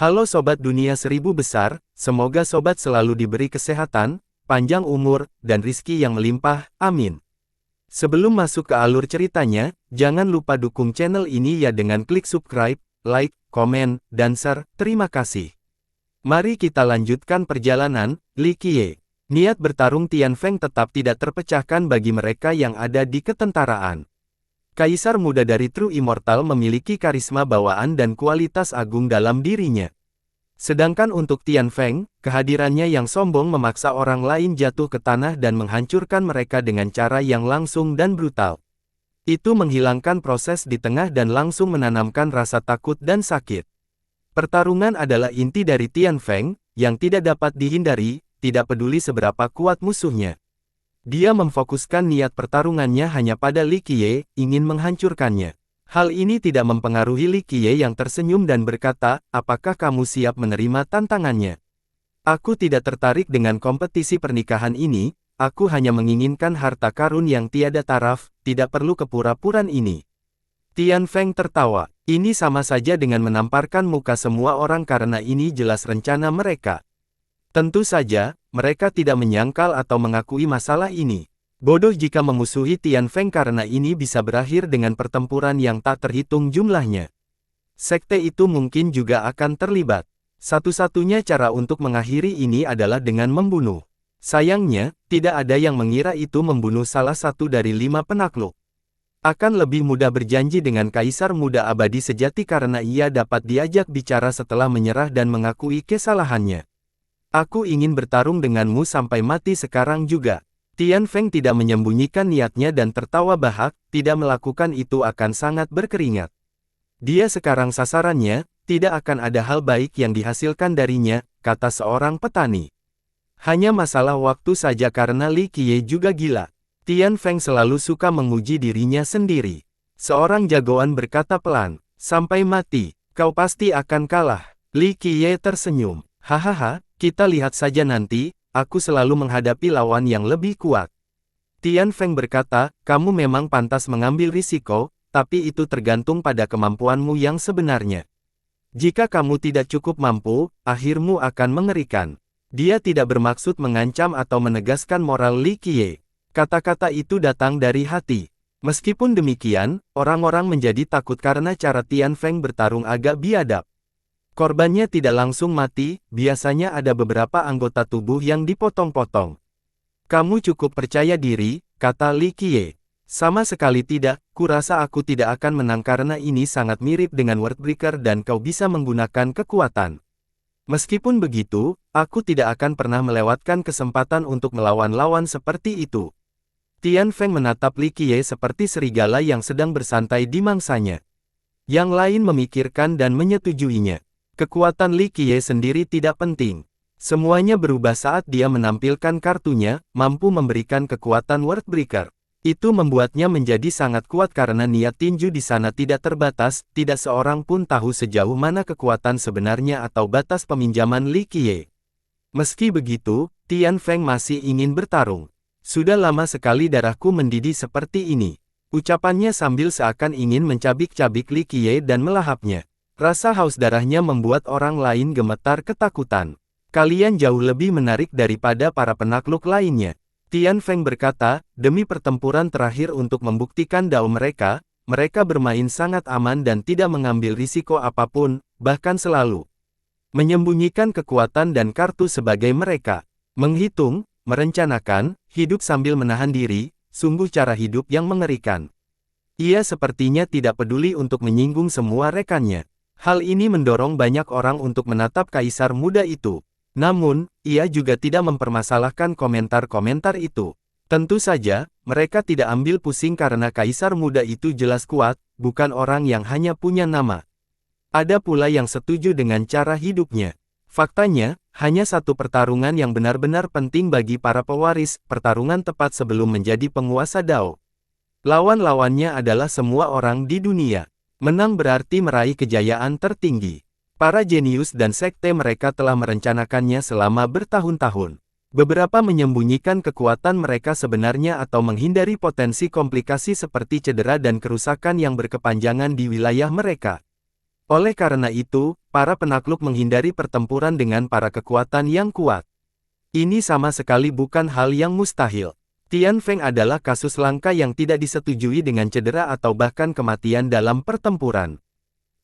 Halo Sobat Dunia Seribu Besar, semoga Sobat selalu diberi kesehatan, panjang umur, dan rizki yang melimpah, amin. Sebelum masuk ke alur ceritanya, jangan lupa dukung channel ini ya dengan klik subscribe, like, komen, dan share, terima kasih. Mari kita lanjutkan perjalanan, Li Qiye. Niat bertarung Tian Feng tetap tidak terpecahkan bagi mereka yang ada di ketentaraan. Kaisar muda dari True Immortal memiliki karisma bawaan dan kualitas agung dalam dirinya. Sedangkan untuk Tian Feng, kehadirannya yang sombong memaksa orang lain jatuh ke tanah dan menghancurkan mereka dengan cara yang langsung dan brutal. Itu menghilangkan proses di tengah dan langsung menanamkan rasa takut dan sakit. Pertarungan adalah inti dari Tian Feng, yang tidak dapat dihindari, tidak peduli seberapa kuat musuhnya. Dia memfokuskan niat pertarungannya hanya pada Li Qiye, ingin menghancurkannya. Hal ini tidak mempengaruhi Li Qiye yang tersenyum dan berkata, apakah kamu siap menerima tantangannya? Aku tidak tertarik dengan kompetisi pernikahan ini, aku hanya menginginkan harta karun yang tiada taraf, tidak perlu kepura-puraan ini. Tian Feng tertawa, ini sama saja dengan menamparkan muka semua orang karena ini jelas rencana mereka. Tentu saja, mereka tidak menyangkal atau mengakui masalah ini. Bodoh jika memusuhi Tian Feng karena ini bisa berakhir dengan pertempuran yang tak terhitung jumlahnya. Sekte itu mungkin juga akan terlibat. Satu-satunya cara untuk mengakhiri ini adalah dengan membunuh. Sayangnya, tidak ada yang mengira itu membunuh salah satu dari 5 penakluk. Akan lebih mudah berjanji dengan Kaisar Muda Abadi Sejati karena ia dapat diajak bicara setelah menyerah dan mengakui kesalahannya. Aku ingin bertarung denganmu sampai mati sekarang juga. Tian Feng tidak menyembunyikan niatnya dan tertawa bahak, tidak melakukan itu akan sangat berkeringat. Dia sekarang sasarannya, tidak akan ada hal baik yang dihasilkan darinya, kata seorang petani. Hanya masalah waktu saja karena Li Qiye juga gila. Tian Feng selalu suka menguji dirinya sendiri. Seorang jagoan berkata pelan, sampai mati, kau pasti akan kalah. Li Qiye tersenyum, hahaha. Kita lihat saja nanti, aku selalu menghadapi lawan yang lebih kuat. Tian Feng berkata, kamu memang pantas mengambil risiko, tapi itu tergantung pada kemampuanmu yang sebenarnya. Jika kamu tidak cukup mampu, akhirmu akan mengerikan. Dia tidak bermaksud mengancam atau menegaskan moral Li Qiye. Kata-kata itu datang dari hati. Meskipun demikian, orang-orang menjadi takut karena cara Tian Feng bertarung agak biadab. Korbannya tidak langsung mati, biasanya ada beberapa anggota tubuh yang dipotong-potong. Kamu cukup percaya diri, kata Li Qiye. Sama sekali tidak, kurasa aku tidak akan menang karena ini sangat mirip dengan Wordbreaker dan kau bisa menggunakan kekuatan. Meskipun begitu, aku tidak akan pernah melewatkan kesempatan untuk melawan lawan seperti itu. Tian Feng menatap Li Qiye seperti serigala yang sedang bersantai di mangsanya. Yang lain memikirkan dan menyetujuinya. Kekuatan Li Qiye sendiri tidak penting. Semuanya berubah saat dia menampilkan kartunya, mampu memberikan kekuatan Wordbreaker. Itu membuatnya menjadi sangat kuat karena niat tinju di sana tidak terbatas, tidak seorang pun tahu sejauh mana kekuatan sebenarnya atau batas peminjaman Li Qiye. Meski begitu, Tian Feng masih ingin bertarung. Sudah lama sekali darahku mendidih seperti ini. Ucapannya sambil seakan ingin mencabik-cabik Li Qiye dan melahapnya. Rasa haus darahnya membuat orang lain gemetar ketakutan. Kalian jauh lebih menarik daripada para penakluk lainnya. Tian Feng berkata, demi pertempuran terakhir untuk membuktikan dao mereka, mereka bermain sangat aman dan tidak mengambil risiko apapun, bahkan selalu menyembunyikan kekuatan dan kartu sebagai mereka. Menghitung, merencanakan, hidup sambil menahan diri, sungguh cara hidup yang mengerikan. Ia sepertinya tidak peduli untuk menyinggung semua rekannya. Hal ini mendorong banyak orang untuk menatap kaisar muda itu. Namun, ia juga tidak mempermasalahkan komentar-komentar itu. Tentu saja, mereka tidak ambil pusing karena kaisar muda itu jelas kuat, bukan orang yang hanya punya nama. Ada pula yang setuju dengan cara hidupnya. Faktanya, hanya satu pertarungan yang benar-benar penting bagi para pewaris, pertarungan tepat sebelum menjadi penguasa Dao. Lawan-lawannya adalah semua orang di dunia. Menang berarti meraih kejayaan tertinggi. Para jenius dan sekte mereka telah merencanakannya selama bertahun-tahun. Beberapa menyembunyikan kekuatan mereka sebenarnya atau menghindari potensi komplikasi seperti cedera dan kerusakan yang berkepanjangan di wilayah mereka. Oleh karena itu, para penakluk menghindari pertempuran dengan para kekuatan yang kuat. Ini sama sekali bukan hal yang mustahil. Tian Feng adalah kasus langka yang tidak disetujui dengan cedera atau bahkan kematian dalam pertempuran.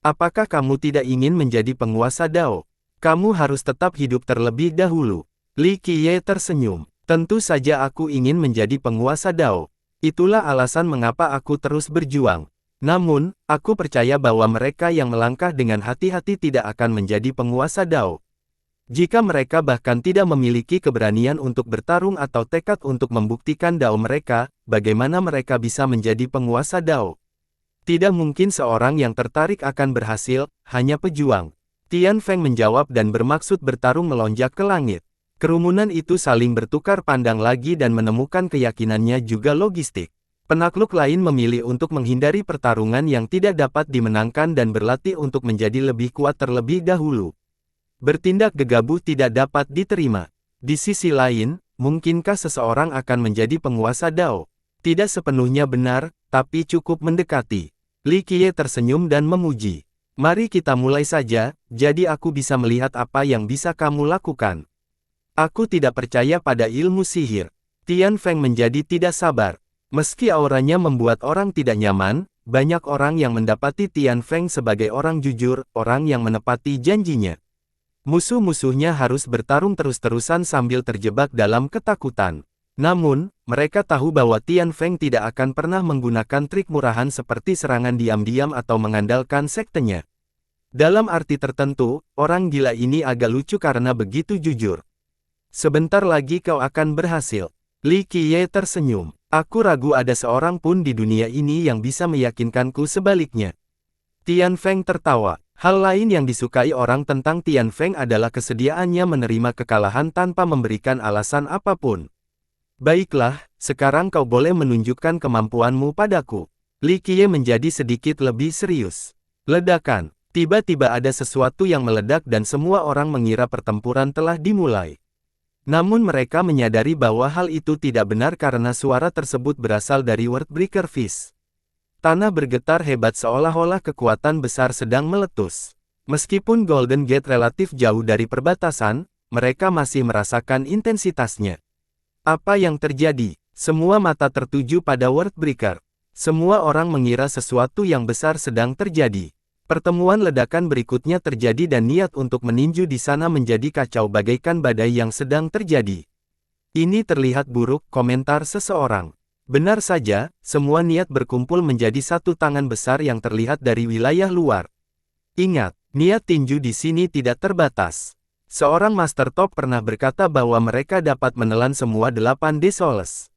Apakah kamu tidak ingin menjadi penguasa Dao? Kamu harus tetap hidup terlebih dahulu. Li Qiye tersenyum. Tentu saja aku ingin menjadi penguasa Dao. Itulah alasan mengapa aku terus berjuang. Namun, aku percaya bahwa mereka yang melangkah dengan hati-hati tidak akan menjadi penguasa Dao. Jika mereka bahkan tidak memiliki keberanian untuk bertarung atau tekad untuk membuktikan Dao mereka, bagaimana mereka bisa menjadi penguasa Dao? Tidak mungkin seorang yang tertarik akan berhasil, hanya pejuang. Tian Feng menjawab dan bermaksud bertarung melonjak ke langit. Kerumunan itu saling bertukar pandang lagi dan menemukan keyakinannya juga logistik. Penakluk lain memilih untuk menghindari pertarungan yang tidak dapat dimenangkan dan berlatih untuk menjadi lebih kuat terlebih dahulu. Bertindak gegabah tidak dapat diterima. Di sisi lain, mungkinkah seseorang akan menjadi penguasa Dao? Tidak sepenuhnya benar, tapi cukup mendekati. Li Qiye tersenyum dan memuji. Mari kita mulai saja, jadi aku bisa melihat apa yang bisa kamu lakukan. Aku tidak percaya pada ilmu sihir. Tian Feng menjadi tidak sabar. Meski auranya membuat orang tidak nyaman, banyak orang yang mendapati Tian Feng sebagai orang jujur, orang yang menepati janjinya. Musuh-musuhnya harus bertarung terus-terusan sambil terjebak dalam ketakutan. Namun, mereka tahu bahwa Tian Feng tidak akan pernah menggunakan trik murahan seperti serangan diam-diam atau mengandalkan sektenya. Dalam arti tertentu, orang gila ini agak lucu karena begitu jujur. Sebentar lagi kau akan berhasil. Li Qiye tersenyum. Aku ragu ada seorang pun di dunia ini yang bisa meyakinkanku sebaliknya. Tian Feng tertawa. Hal lain yang disukai orang tentang Tian Feng adalah kesediaannya menerima kekalahan tanpa memberikan alasan apapun. Baiklah, sekarang kau boleh menunjukkan kemampuanmu padaku. Li Qiye menjadi sedikit lebih serius. Ledakan. Tiba-tiba ada sesuatu yang meledak dan semua orang mengira pertempuran telah dimulai. Namun mereka menyadari bahwa hal itu tidak benar karena suara tersebut berasal dari Wordbreaker Fist. Tanah bergetar hebat seolah-olah kekuatan besar sedang meletus. Meskipun Golden Gate relatif jauh dari perbatasan, mereka masih merasakan intensitasnya. Apa yang terjadi? Semua mata tertuju pada Wordbreaker. Semua orang mengira sesuatu yang besar sedang terjadi. Pertemuan ledakan berikutnya terjadi dan niat untuk meninju di sana menjadi kacau bagaikan badai yang sedang terjadi. Ini terlihat buruk, komentar seseorang. Benar saja, semua niat berkumpul menjadi satu tangan besar yang terlihat dari wilayah luar. Ingat, niat tinju di sini tidak terbatas. Seorang Master Top pernah berkata bahwa mereka dapat menelan semua 8 Desoles.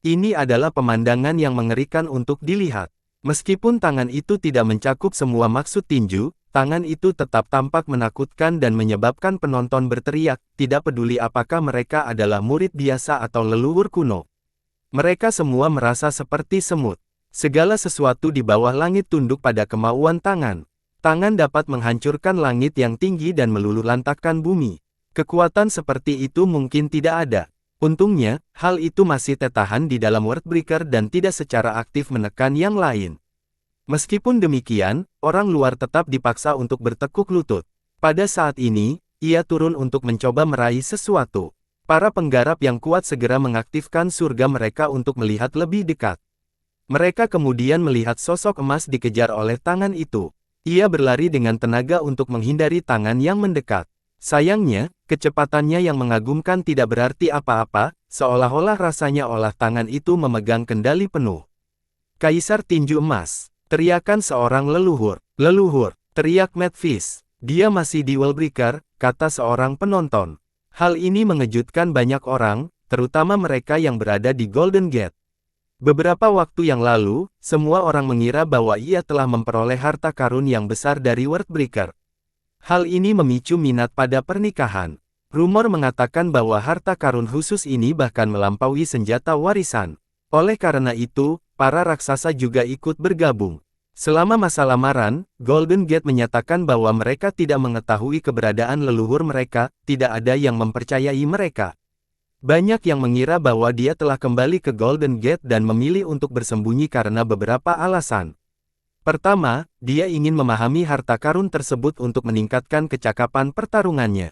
Ini adalah pemandangan yang mengerikan untuk dilihat. Meskipun tangan itu tidak mencakup semua maksud tinju, tangan itu tetap tampak menakutkan dan menyebabkan penonton berteriak, tidak peduli apakah mereka adalah murid biasa atau leluhur kuno. Mereka semua merasa seperti semut. Segala sesuatu di bawah langit tunduk pada kemauan tangan. Tangan dapat menghancurkan langit yang tinggi dan meluluhlantakkan bumi. Kekuatan seperti itu mungkin tidak ada. Untungnya, hal itu masih tertahan di dalam Wordbreaker dan tidak secara aktif menekan yang lain. Meskipun demikian, orang luar tetap dipaksa untuk bertekuk lutut. Pada saat ini, ia turun untuk mencoba meraih sesuatu. Para penggarap yang kuat segera mengaktifkan surga mereka untuk melihat lebih dekat. Mereka kemudian melihat sosok emas dikejar oleh tangan itu. Ia berlari dengan tenaga untuk menghindari tangan yang mendekat. Sayangnya, kecepatannya yang mengagumkan tidak berarti apa-apa, seolah-olah rasanya olah tangan itu memegang kendali penuh. Kaisar Tinju Emas, teriakan seorang leluhur. Leluhur, teriak Medvis. Dia masih di Wordbreaker, kata seorang penonton. Hal ini mengejutkan banyak orang, terutama mereka yang berada di Golden Gate. Beberapa waktu yang lalu, semua orang mengira bahwa ia telah memperoleh harta karun yang besar dari Wordbreaker. Hal ini memicu minat pada pernikahan. Rumor mengatakan bahwa harta karun khusus ini bahkan melampaui senjata warisan. Oleh karena itu, para raksasa juga ikut bergabung. Selama masa lamaran, Golden Gate menyatakan bahwa mereka tidak mengetahui keberadaan leluhur mereka, tidak ada yang mempercayai mereka. Banyak yang mengira bahwa dia telah kembali ke Golden Gate dan memilih untuk bersembunyi karena beberapa alasan. Pertama, dia ingin memahami harta karun tersebut untuk meningkatkan kecakapan pertarungannya.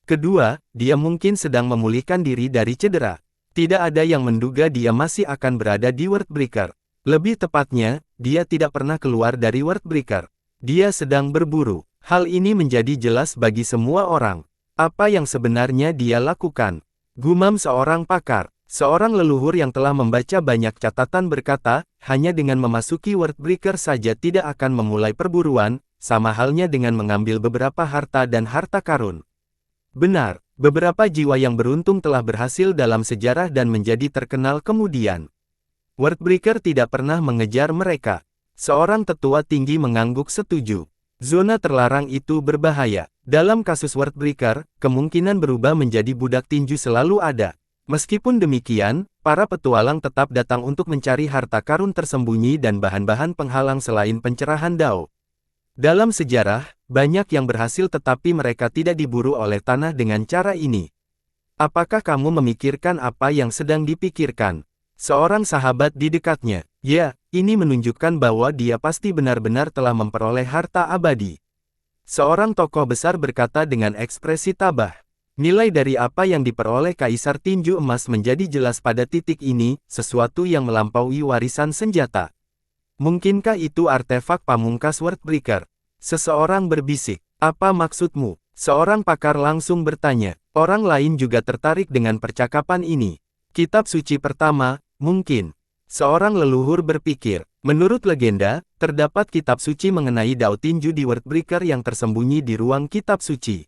Kedua, dia mungkin sedang memulihkan diri dari cedera. Tidak ada yang menduga dia masih akan berada di Worldbreaker. Lebih tepatnya, dia tidak pernah keluar dari Worldbreaker. Dia sedang berburu. Hal ini menjadi jelas bagi semua orang. Apa yang sebenarnya dia lakukan? Gumam seorang pakar. Seorang leluhur yang telah membaca banyak catatan berkata, hanya dengan memasuki Worldbreaker saja tidak akan memulai perburuan, sama halnya dengan mengambil beberapa harta dan harta karun. Benar, beberapa jiwa yang beruntung telah berhasil dalam sejarah dan menjadi terkenal kemudian. Worldbreaker tidak pernah mengejar mereka. Seorang tetua tinggi mengangguk setuju. Zona terlarang itu berbahaya. Dalam kasus Worldbreaker, kemungkinan berubah menjadi budak tinju selalu ada. Meskipun demikian, para petualang tetap datang untuk mencari harta karun tersembunyi dan bahan-bahan penghalang selain pencerahan Dao. Dalam sejarah, banyak yang berhasil tetapi mereka tidak diburu oleh tanah dengan cara ini. Apakah kamu memikirkan apa yang sedang dipikirkan? Seorang sahabat di dekatnya. Ya, ini menunjukkan bahwa dia pasti benar-benar telah memperoleh harta abadi. Seorang tokoh besar berkata dengan ekspresi tabah. Nilai dari apa yang diperoleh Kaisar Tinju Emas menjadi jelas pada titik ini, sesuatu yang melampaui warisan senjata. Mungkinkah itu artefak pamungkas Worldbreaker? Seseorang berbisik. Apa maksudmu? Seorang pakar langsung bertanya. Orang lain juga tertarik dengan percakapan ini. Kitab suci pertama, mungkin. Seorang leluhur berpikir. Menurut legenda, terdapat kitab suci mengenai Dao Tinju di Worldbreaker yang tersembunyi di ruang kitab suci.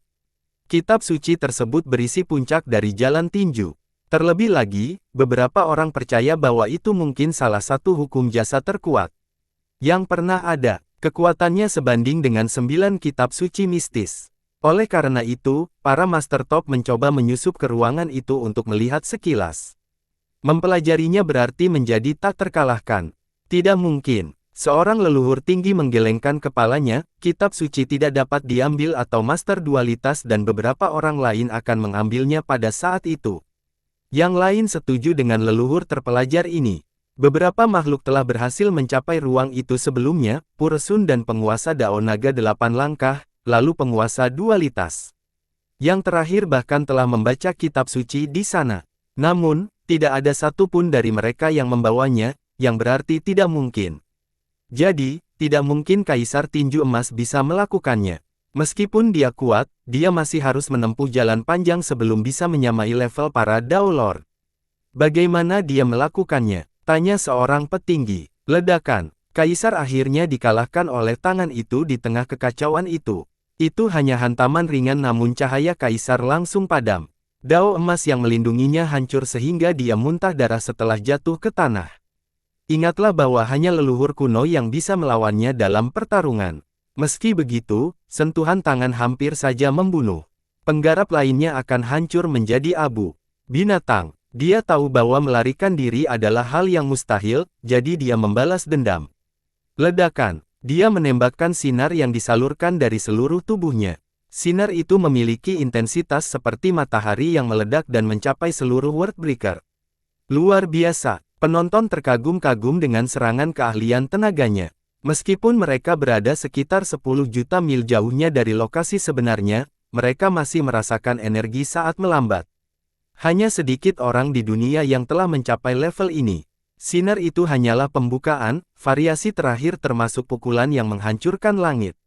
Kitab suci tersebut berisi puncak dari jalan tinju. Terlebih lagi, beberapa orang percaya bahwa itu mungkin salah satu hukum jasa terkuat yang pernah ada. Kekuatannya sebanding dengan 9 kitab suci mistis. Oleh karena itu, para Master Top mencoba menyusup ke ruangan itu untuk melihat sekilas. Mempelajarinya berarti menjadi tak terkalahkan. Tidak mungkin. Seorang leluhur tinggi menggelengkan kepalanya, kitab suci tidak dapat diambil atau Master Dualitas dan beberapa orang lain akan mengambilnya pada saat itu. Yang lain setuju dengan leluhur terpelajar ini. Beberapa makhluk telah berhasil mencapai ruang itu sebelumnya, Puresun dan penguasa Dao Naga 8 langkah, lalu penguasa dualitas. Yang terakhir bahkan telah membaca kitab suci di sana. Namun, tidak ada satupun dari mereka yang membawanya, yang berarti tidak mungkin. Jadi, tidak mungkin Kaisar Tinju Emas bisa melakukannya. Meskipun dia kuat, dia masih harus menempuh jalan panjang sebelum bisa menyamai level para Dao Lord. Bagaimana dia melakukannya? Tanya seorang petinggi. Ledakan. Kaisar akhirnya dikalahkan oleh tangan itu di tengah kekacauan itu. Itu hanya hantaman ringan namun cahaya Kaisar langsung padam. Dao emas yang melindunginya hancur sehingga dia muntah darah setelah jatuh ke tanah. Ingatlah bahwa hanya leluhur kuno yang bisa melawannya dalam pertarungan. Meski begitu, sentuhan tangan hampir saja membunuh. Penggarap lainnya akan hancur menjadi abu. Binatang. Dia tahu bahwa melarikan diri adalah hal yang mustahil, jadi dia membalas dendam. Ledakan. Dia menembakkan sinar yang disalurkan dari seluruh tubuhnya. Sinar itu memiliki intensitas seperti matahari yang meledak dan mencapai seluruh Worldbreaker. Luar biasa. Penonton terkagum-kagum dengan serangan keahlian tenaganya. Meskipun mereka berada sekitar 10 juta mil jauhnya dari lokasi sebenarnya, mereka masih merasakan energi saat melambat. Hanya sedikit orang di dunia yang telah mencapai level ini. Sinar itu hanyalah pembukaan, variasi terakhir termasuk pukulan yang menghancurkan langit.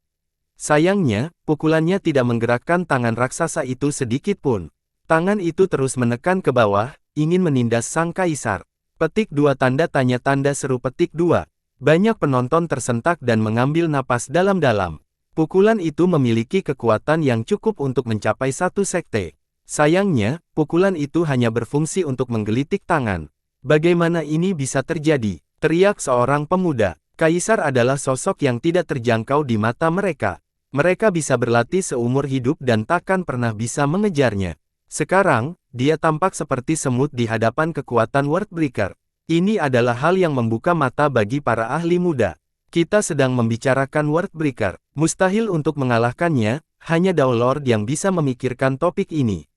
Sayangnya, pukulannya tidak menggerakkan tangan raksasa itu sedikit pun. Tangan itu terus menekan ke bawah, ingin menindas sang kaisar. Petik 2 tanda tanya tanda seru petik 2. Banyak penonton tersentak dan mengambil napas dalam-dalam. Pukulan itu memiliki kekuatan yang cukup untuk mencapai satu sekte. Sayangnya, pukulan itu hanya berfungsi untuk menggelitik tangan. Bagaimana ini bisa terjadi? Teriak seorang pemuda. Kaisar adalah sosok yang tidak terjangkau di mata mereka. Mereka bisa berlatih seumur hidup dan takkan pernah bisa mengejarnya. Sekarang, dia tampak seperti semut di hadapan kekuatan Worldbreaker. Ini adalah hal yang membuka mata bagi para ahli muda. Kita sedang membicarakan Worldbreaker. Mustahil untuk mengalahkannya, hanya Dao Lord yang bisa memikirkan topik ini.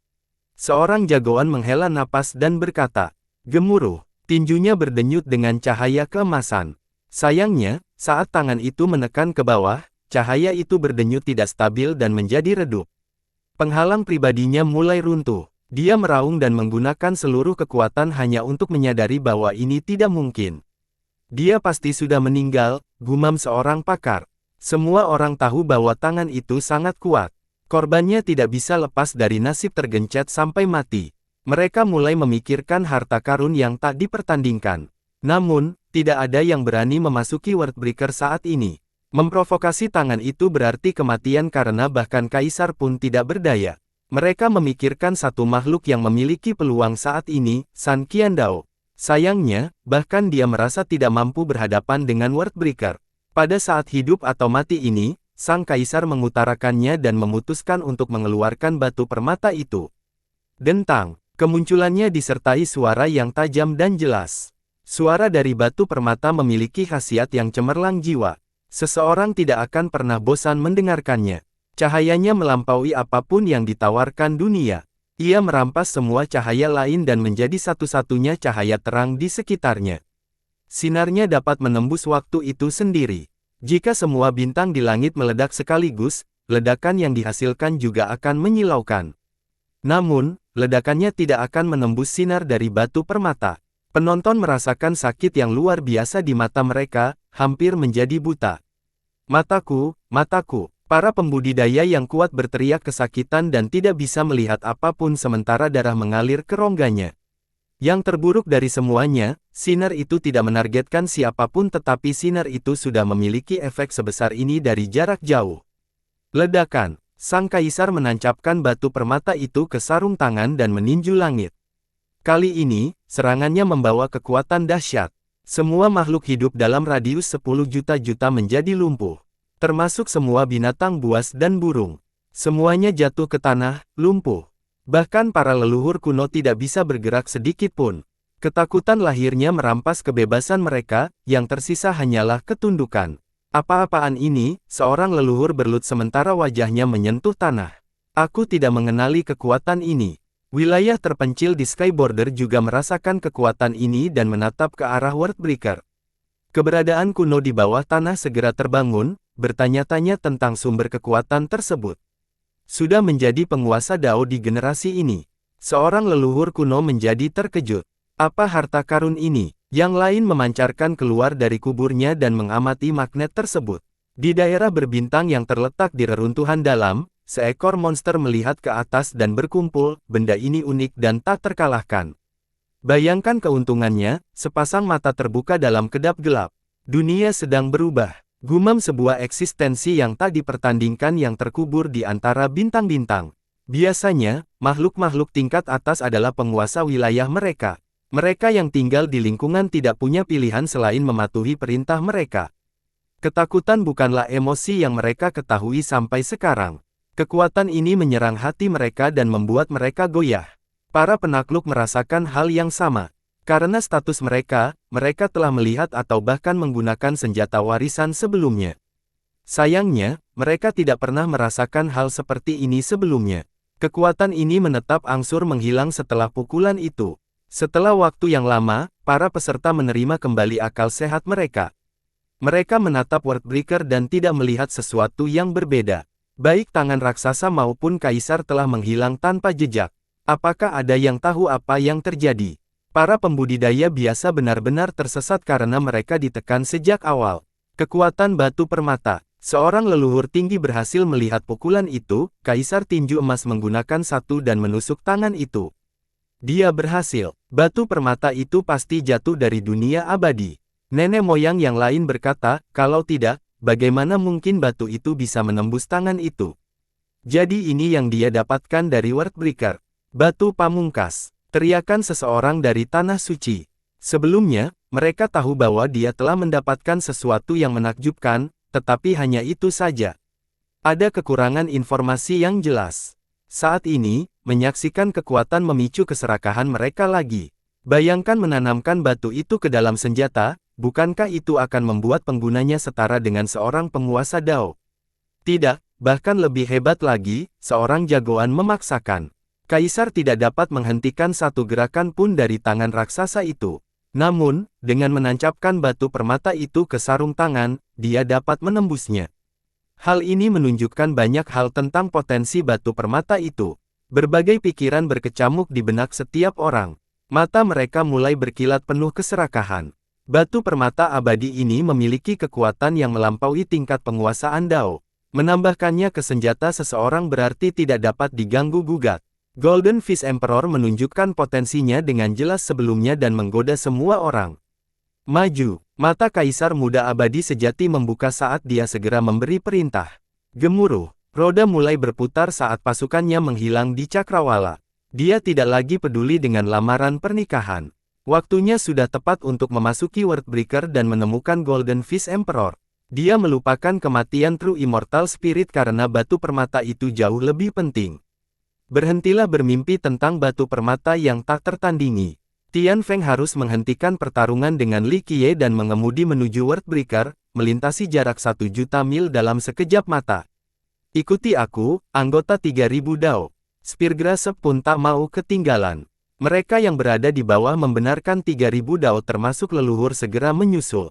Seorang jagoan menghela napas dan berkata, gemuruh, tinjunya berdenyut dengan cahaya keemasan. Sayangnya, saat tangan itu menekan ke bawah, cahaya itu berdenyut tidak stabil dan menjadi redup. Penghalang pribadinya mulai runtuh. Dia meraung dan menggunakan seluruh kekuatan hanya untuk menyadari bahwa ini tidak mungkin. Dia pasti sudah meninggal, gumam seorang pakar. Semua orang tahu bahwa tangan itu sangat kuat. Korbannya tidak bisa lepas dari nasib tergencet sampai mati. Mereka mulai memikirkan harta karun yang tak dipertandingkan. Namun, tidak ada yang berani memasuki Worldbreaker saat ini. Memprovokasi tangan itu berarti kematian karena bahkan kaisar pun tidak berdaya. Mereka memikirkan satu makhluk yang memiliki peluang saat ini, San Qiandao. Sayangnya, bahkan dia merasa tidak mampu berhadapan dengan Worldbreaker. Pada saat hidup atau mati ini, sang kaisar mengutarakannya dan memutuskan untuk mengeluarkan batu permata itu. Dentang, kemunculannya disertai suara yang tajam dan jelas. Suara dari batu permata memiliki khasiat yang cemerlang jiwa. Seseorang tidak akan pernah bosan mendengarkannya. Cahayanya melampaui apapun yang ditawarkan dunia. Ia merampas semua cahaya lain dan menjadi satu-satunya cahaya terang di sekitarnya. Sinarnya dapat menembus waktu itu sendiri. Jika semua bintang di langit meledak sekaligus, ledakan yang dihasilkan juga akan menyilaukan. Namun, ledakannya tidak akan menembus sinar dari batu permata. Penonton merasakan sakit yang luar biasa di mata mereka, hampir menjadi buta. Mataku, mataku. Para pembudidaya yang kuat berteriak kesakitan dan tidak bisa melihat apapun sementara darah mengalir ke rongganya. Yang terburuk dari semuanya, sinar itu tidak menargetkan siapapun tetapi sinar itu sudah memiliki efek sebesar ini dari jarak jauh. Ledakan, sang kaisar menancapkan batu permata itu ke sarung tangan dan meninju langit. Kali ini, serangannya membawa kekuatan dahsyat. Semua makhluk hidup dalam radius 10 juta menjadi lumpuh. Termasuk semua binatang buas dan burung. Semuanya jatuh ke tanah, lumpuh. Bahkan para leluhur kuno tidak bisa bergerak sedikit pun. Ketakutan lahirnya merampas kebebasan mereka, yang tersisa hanyalah ketundukan. Apa-apaan ini, seorang leluhur berlut sementara wajahnya menyentuh tanah. Aku tidak mengenali kekuatan ini. Wilayah terpencil di Skyborder juga merasakan kekuatan ini dan menatap ke arah Worldbreaker. Keberadaan kuno di bawah tanah segera terbangun, bertanya-tanya tentang sumber kekuatan tersebut. Sudah menjadi penguasa Dao di generasi ini. Seorang leluhur kuno menjadi terkejut. Apa harta karun ini? Yang lain memancarkan keluar dari kuburnya dan mengamati magnet tersebut. Di daerah berbintang yang terletak di reruntuhan dalam, seekor monster melihat ke atas dan berkumpul, benda ini unik dan tak terkalahkan. Bayangkan keuntungannya, sepasang mata terbuka dalam kedap gelap. Dunia sedang berubah. Gumam sebuah eksistensi yang tak dipertandingkan yang terkubur di antara bintang-bintang. Biasanya, makhluk-makhluk tingkat atas adalah penguasa wilayah mereka. Mereka yang tinggal di lingkungan tidak punya pilihan selain mematuhi perintah mereka. Ketakutan bukanlah emosi yang mereka ketahui sampai sekarang. Kekuatan ini menyerang hati mereka dan membuat mereka goyah. Para penakluk merasakan hal yang sama. Karena status mereka, mereka telah melihat atau bahkan menggunakan senjata warisan sebelumnya. Sayangnya, mereka tidak pernah merasakan hal seperti ini sebelumnya. Kekuatan ini menetap angsur menghilang setelah pukulan itu. Setelah waktu yang lama, para peserta menerima kembali akal sehat mereka. Mereka menatap Worldbreaker dan tidak melihat sesuatu yang berbeda. Baik tangan raksasa maupun kaisar telah menghilang tanpa jejak. Apakah ada yang tahu apa yang terjadi? Para pembudidaya biasa benar-benar tersesat karena mereka ditekan sejak awal. Kekuatan batu permata. Seorang leluhur tinggi berhasil melihat pukulan itu, kaisar tinju emas menggunakan satu dan menusuk tangan itu. Dia berhasil. Batu permata itu pasti jatuh dari dunia abadi. Nenek moyang yang lain berkata, kalau tidak, bagaimana mungkin batu itu bisa menembus tangan itu? Jadi ini yang dia dapatkan dari Worldbreaker. Batu pamungkas. Teriakan seseorang dari Tanah Suci. Sebelumnya, mereka tahu bahwa dia telah mendapatkan sesuatu yang menakjubkan, tetapi hanya itu saja. Ada kekurangan informasi yang jelas. Saat ini, menyaksikan kekuatan memicu keserakahan mereka lagi. Bayangkan menanamkan batu itu ke dalam senjata, bukankah itu akan membuat penggunanya setara dengan seorang penguasa Dao? Tidak, bahkan lebih hebat lagi, seorang jagoan memaksakan. Kaisar tidak dapat menghentikan satu gerakan pun dari tangan raksasa itu. Namun, dengan menancapkan batu permata itu ke sarung tangan, dia dapat menembusnya. Hal ini menunjukkan banyak hal tentang potensi batu permata itu. Berbagai pikiran berkecamuk di benak setiap orang. Mata mereka mulai berkilat penuh keserakahan. Batu permata abadi ini memiliki kekuatan yang melampaui tingkat penguasaan Dao. Menambahkannya ke senjata seseorang berarti tidak dapat diganggu-gugat. Golden Fish Emperor menunjukkan potensinya dengan jelas sebelumnya dan menggoda semua orang. Maju, mata kaisar muda abadi sejati membuka saat dia segera memberi perintah. Gemuruh, roda mulai berputar saat pasukannya menghilang di cakrawala. Dia tidak lagi peduli dengan lamaran pernikahan. Waktunya sudah tepat untuk memasuki Worldbreaker dan menemukan Golden Fish Emperor. Dia melupakan kematian True Immortal Spirit karena batu permata itu jauh lebih penting. Berhentilah bermimpi tentang batu permata yang tak tertandingi. Tian Feng harus menghentikan pertarungan dengan Li Qiye dan mengemudi menuju Worldbreaker, melintasi jarak 1.000.000 mil dalam sekejap mata. Ikuti aku, anggota 3000 Dao. Speargrasp pun tak mau ketinggalan. Mereka yang berada di bawah membenarkan 3000 Dao termasuk leluhur segera menyusul.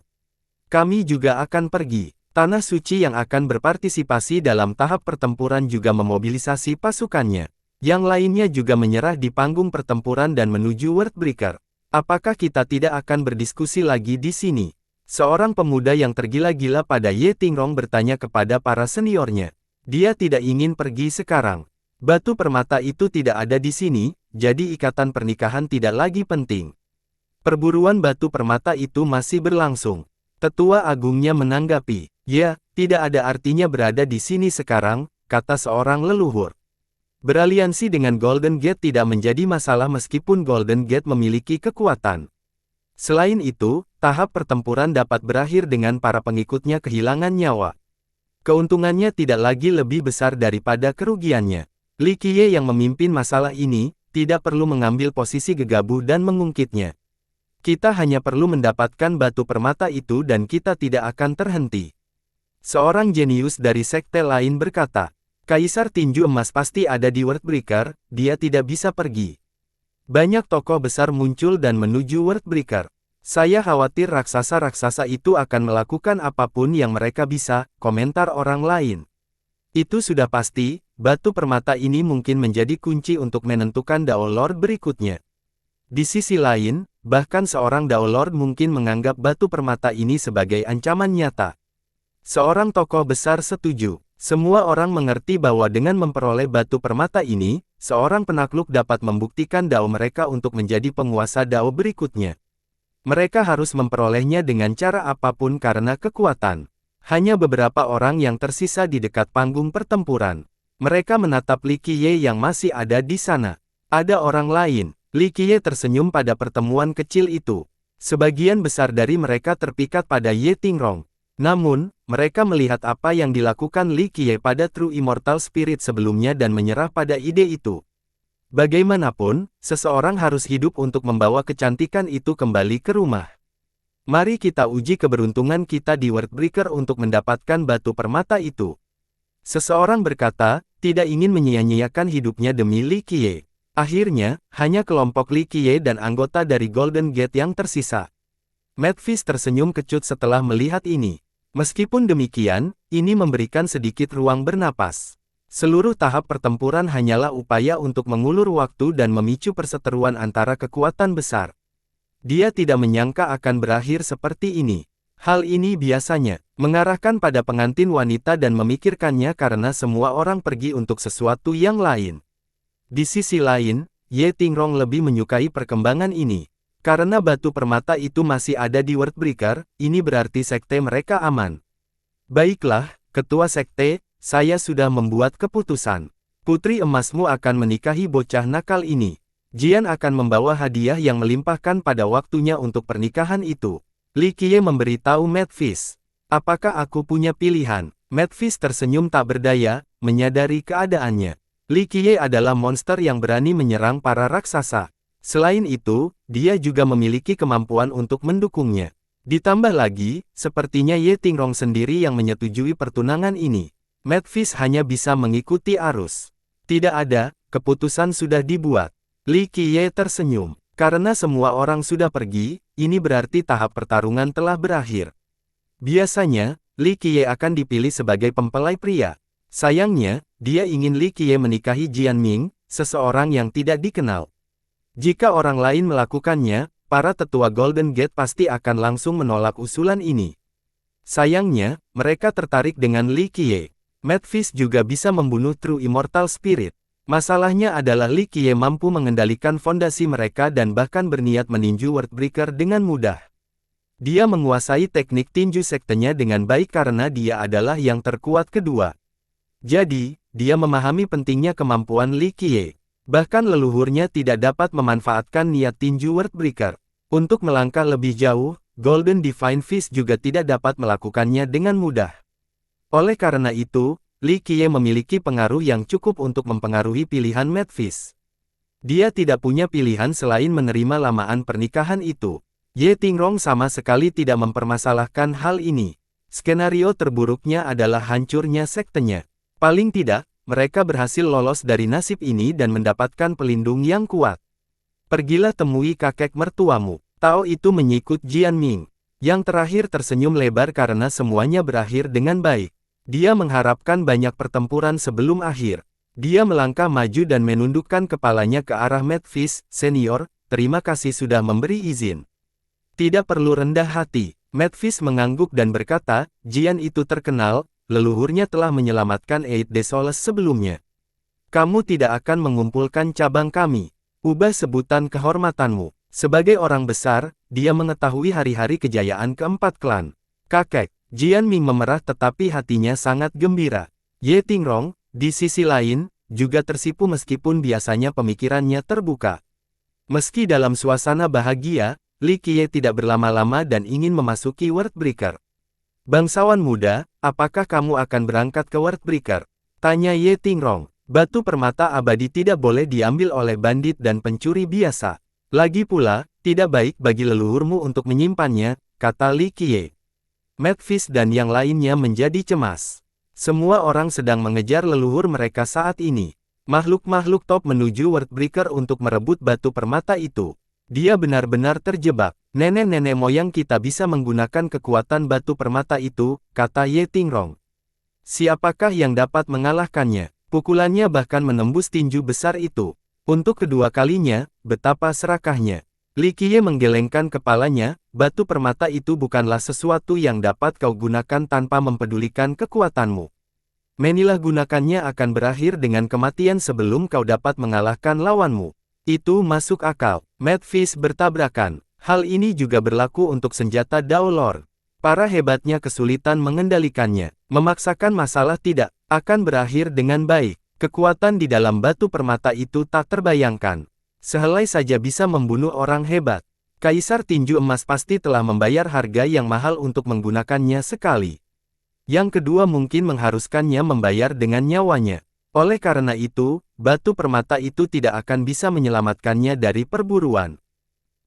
Kami juga akan pergi. Tanah suci yang akan berpartisipasi dalam tahap pertempuran juga memobilisasi pasukannya. Yang lainnya juga menyerah di panggung pertempuran dan menuju Worldbreaker. Apakah kita tidak akan berdiskusi lagi di sini? Seorang pemuda yang tergila-gila pada Ye Tingrong bertanya kepada para seniornya. Dia tidak ingin pergi sekarang. Batu permata itu tidak ada di sini, jadi ikatan pernikahan tidak lagi penting. Perburuan batu permata itu masih berlangsung. Tetua agungnya menanggapi, ya, tidak ada artinya berada di sini sekarang, kata seorang leluhur. Beraliansi dengan Golden Gate tidak menjadi masalah meskipun Golden Gate memiliki kekuatan. Selain itu, tahap pertempuran dapat berakhir dengan para pengikutnya kehilangan nyawa. Keuntungannya tidak lagi lebih besar daripada kerugiannya. Li Qiye yang memimpin masalah ini, tidak perlu mengambil posisi gegabah dan mengungkitnya. Kita hanya perlu mendapatkan batu permata itu dan kita tidak akan terhenti. Seorang jenius dari sekte lain berkata, Kaisar Tinju Emas pasti ada di Worldbreaker, dia tidak bisa pergi. Banyak tokoh besar muncul dan menuju Worldbreaker. Saya khawatir raksasa-raksasa itu akan melakukan apapun yang mereka bisa, komentar orang lain. Itu sudah pasti. Batu permata ini mungkin menjadi kunci untuk menentukan Dao Lord berikutnya. Di sisi lain, bahkan seorang Dao Lord mungkin menganggap batu permata ini sebagai ancaman nyata. Seorang tokoh besar setuju. Semua orang mengerti bahwa dengan memperoleh batu permata ini, seorang penakluk dapat membuktikan Dao mereka untuk menjadi penguasa Dao berikutnya. Mereka harus memperolehnya dengan cara apapun karena kekuatan. Hanya beberapa orang yang tersisa di dekat panggung pertempuran. Mereka menatap Li Qiye yang masih ada di sana. Ada orang lain. Li Qiye tersenyum pada pertemuan kecil itu. Sebagian besar dari mereka terpikat pada Ye Tingrong. Namun, mereka melihat apa yang dilakukan Li Qiye pada True Immortal Spirit sebelumnya dan menyerah pada ide itu. Bagaimanapun, seseorang harus hidup untuk membawa kecantikan itu kembali ke rumah. Mari kita uji keberuntungan kita di Worldbreaker untuk mendapatkan batu permata itu. Seseorang berkata, tidak ingin menyia-nyiakan hidupnya demi Li Qiye. Akhirnya, hanya kelompok Li Qiye dan anggota dari Golden Gate yang tersisa. Madfish tersenyum kecut setelah melihat ini. Meskipun demikian, ini memberikan sedikit ruang bernapas. Seluruh tahap pertempuran hanyalah upaya untuk mengulur waktu dan memicu perseteruan antara kekuatan besar. Dia tidak menyangka akan berakhir seperti ini. Hal ini biasanya mengarahkan pada pengantin wanita dan memikirkannya karena semua orang pergi untuk sesuatu yang lain. Di sisi lain, Ye Tingrong lebih menyukai perkembangan ini. Karena batu permata itu masih ada di Worldbreaker, ini berarti sekte mereka aman. Baiklah, ketua sekte, saya sudah membuat keputusan. Putri emasmu akan menikahi bocah nakal ini. Jian akan membawa hadiah yang melimpahkan pada waktunya untuk pernikahan itu. Li Qiye memberitahu Madfish. Apakah aku punya pilihan? Madfish tersenyum tak berdaya, menyadari keadaannya. Li Qiye adalah monster yang berani menyerang para raksasa. Selain itu, dia juga memiliki kemampuan untuk mendukungnya. Ditambah lagi, sepertinya Ye Tingrong sendiri yang menyetujui pertunangan ini. Madfish hanya bisa mengikuti arus. Tidak ada, keputusan sudah dibuat. Li Qiye tersenyum. Karena semua orang sudah pergi, ini berarti tahap pertarungan telah berakhir. Biasanya, Li Qiye akan dipilih sebagai mempelai pria. Sayangnya, dia ingin Li Qiye menikahi Jian Ming, seseorang yang tidak dikenal. Jika orang lain melakukannya, para tetua Golden Gate pasti akan langsung menolak usulan ini. Sayangnya, mereka tertarik dengan Li Qiye. Mad Fist juga bisa membunuh True Immortal Spirit. Masalahnya adalah Li Qiye mampu mengendalikan fondasi mereka dan bahkan berniat meninju Worldbreaker dengan mudah. Dia menguasai teknik tinju sektenya dengan baik karena dia adalah yang terkuat kedua. Jadi, dia memahami pentingnya kemampuan Li Qiye. Bahkan leluhurnya tidak dapat memanfaatkan niat tinju Worldbreaker. Untuk melangkah lebih jauh, Golden Divine Fist juga tidak dapat melakukannya dengan mudah. Oleh karena itu, Li Qiye memiliki pengaruh yang cukup untuk mempengaruhi pilihan Mad Fist. Dia tidak punya pilihan selain menerima lamaran pernikahan itu. Ye Tingrong sama sekali tidak mempermasalahkan hal ini. Skenario terburuknya adalah hancurnya sektenya. Paling tidak, mereka berhasil lolos dari nasib ini dan mendapatkan pelindung yang kuat. Pergilah temui kakek mertuamu. Tao itu menyikut Jian Ming. Yang terakhir tersenyum lebar karena semuanya berakhir dengan baik. Dia mengharapkan banyak pertempuran sebelum akhir. Dia melangkah maju dan menundukkan kepalanya ke arah Mad Fist, Senior, terima kasih sudah memberi izin. Tidak perlu rendah hati. Mad Fist mengangguk dan berkata, Jian itu terkenal, leluhurnya telah menyelamatkan Eight Desolus sebelumnya. Kamu tidak akan mengumpulkan cabang kami. Ubah sebutan kehormatanmu. Sebagai orang besar, dia mengetahui hari-hari kejayaan keempat klan. Kakek. Jian Ming memerah tetapi hatinya sangat gembira. Ye Tingrong, di sisi lain, juga tersipu meskipun biasanya pemikirannya terbuka. Meski dalam suasana bahagia, Li Qiye tidak berlama-lama dan ingin memasuki Worldbreaker. Bangsawan muda, apakah kamu akan berangkat ke Worldbreaker? Tanya Ye Tingrong. Batu permata abadi tidak boleh diambil oleh bandit dan pencuri biasa. Lagi pula, tidak baik bagi leluhurmu untuk menyimpannya, kata Li Qiye. Mad Fist dan yang lainnya menjadi cemas. Semua orang sedang mengejar leluhur mereka saat ini. Makhluk-makhluk top menuju Worldbreaker untuk merebut batu permata itu. Dia benar-benar terjebak. Nenek-nenek moyang kita bisa menggunakan kekuatan batu permata itu, kata Ye Tingrong. Siapakah yang dapat mengalahkannya? Pukulannya bahkan menembus tinju besar itu. Untuk kedua kalinya, betapa serakahnya. Li Qiye menggelengkan kepalanya, batu permata itu bukanlah sesuatu yang dapat kau gunakan tanpa mempedulikan kekuatanmu. Menilah gunakannya akan berakhir dengan kematian sebelum kau dapat mengalahkan lawanmu. Itu masuk akal. Mad Fist bertabrakan. Hal ini juga berlaku untuk senjata Dao Lord. Para hebatnya kesulitan mengendalikannya. Memaksakan masalah tidak akan berakhir dengan baik. Kekuatan di dalam batu permata itu tak terbayangkan. Sehelai saja bisa membunuh orang hebat. Kaisar tinju emas pasti telah membayar harga yang mahal untuk menggunakannya sekali. Yang kedua mungkin mengharuskannya membayar dengan nyawanya. Oleh karena itu, batu permata itu tidak akan bisa menyelamatkannya dari perburuan.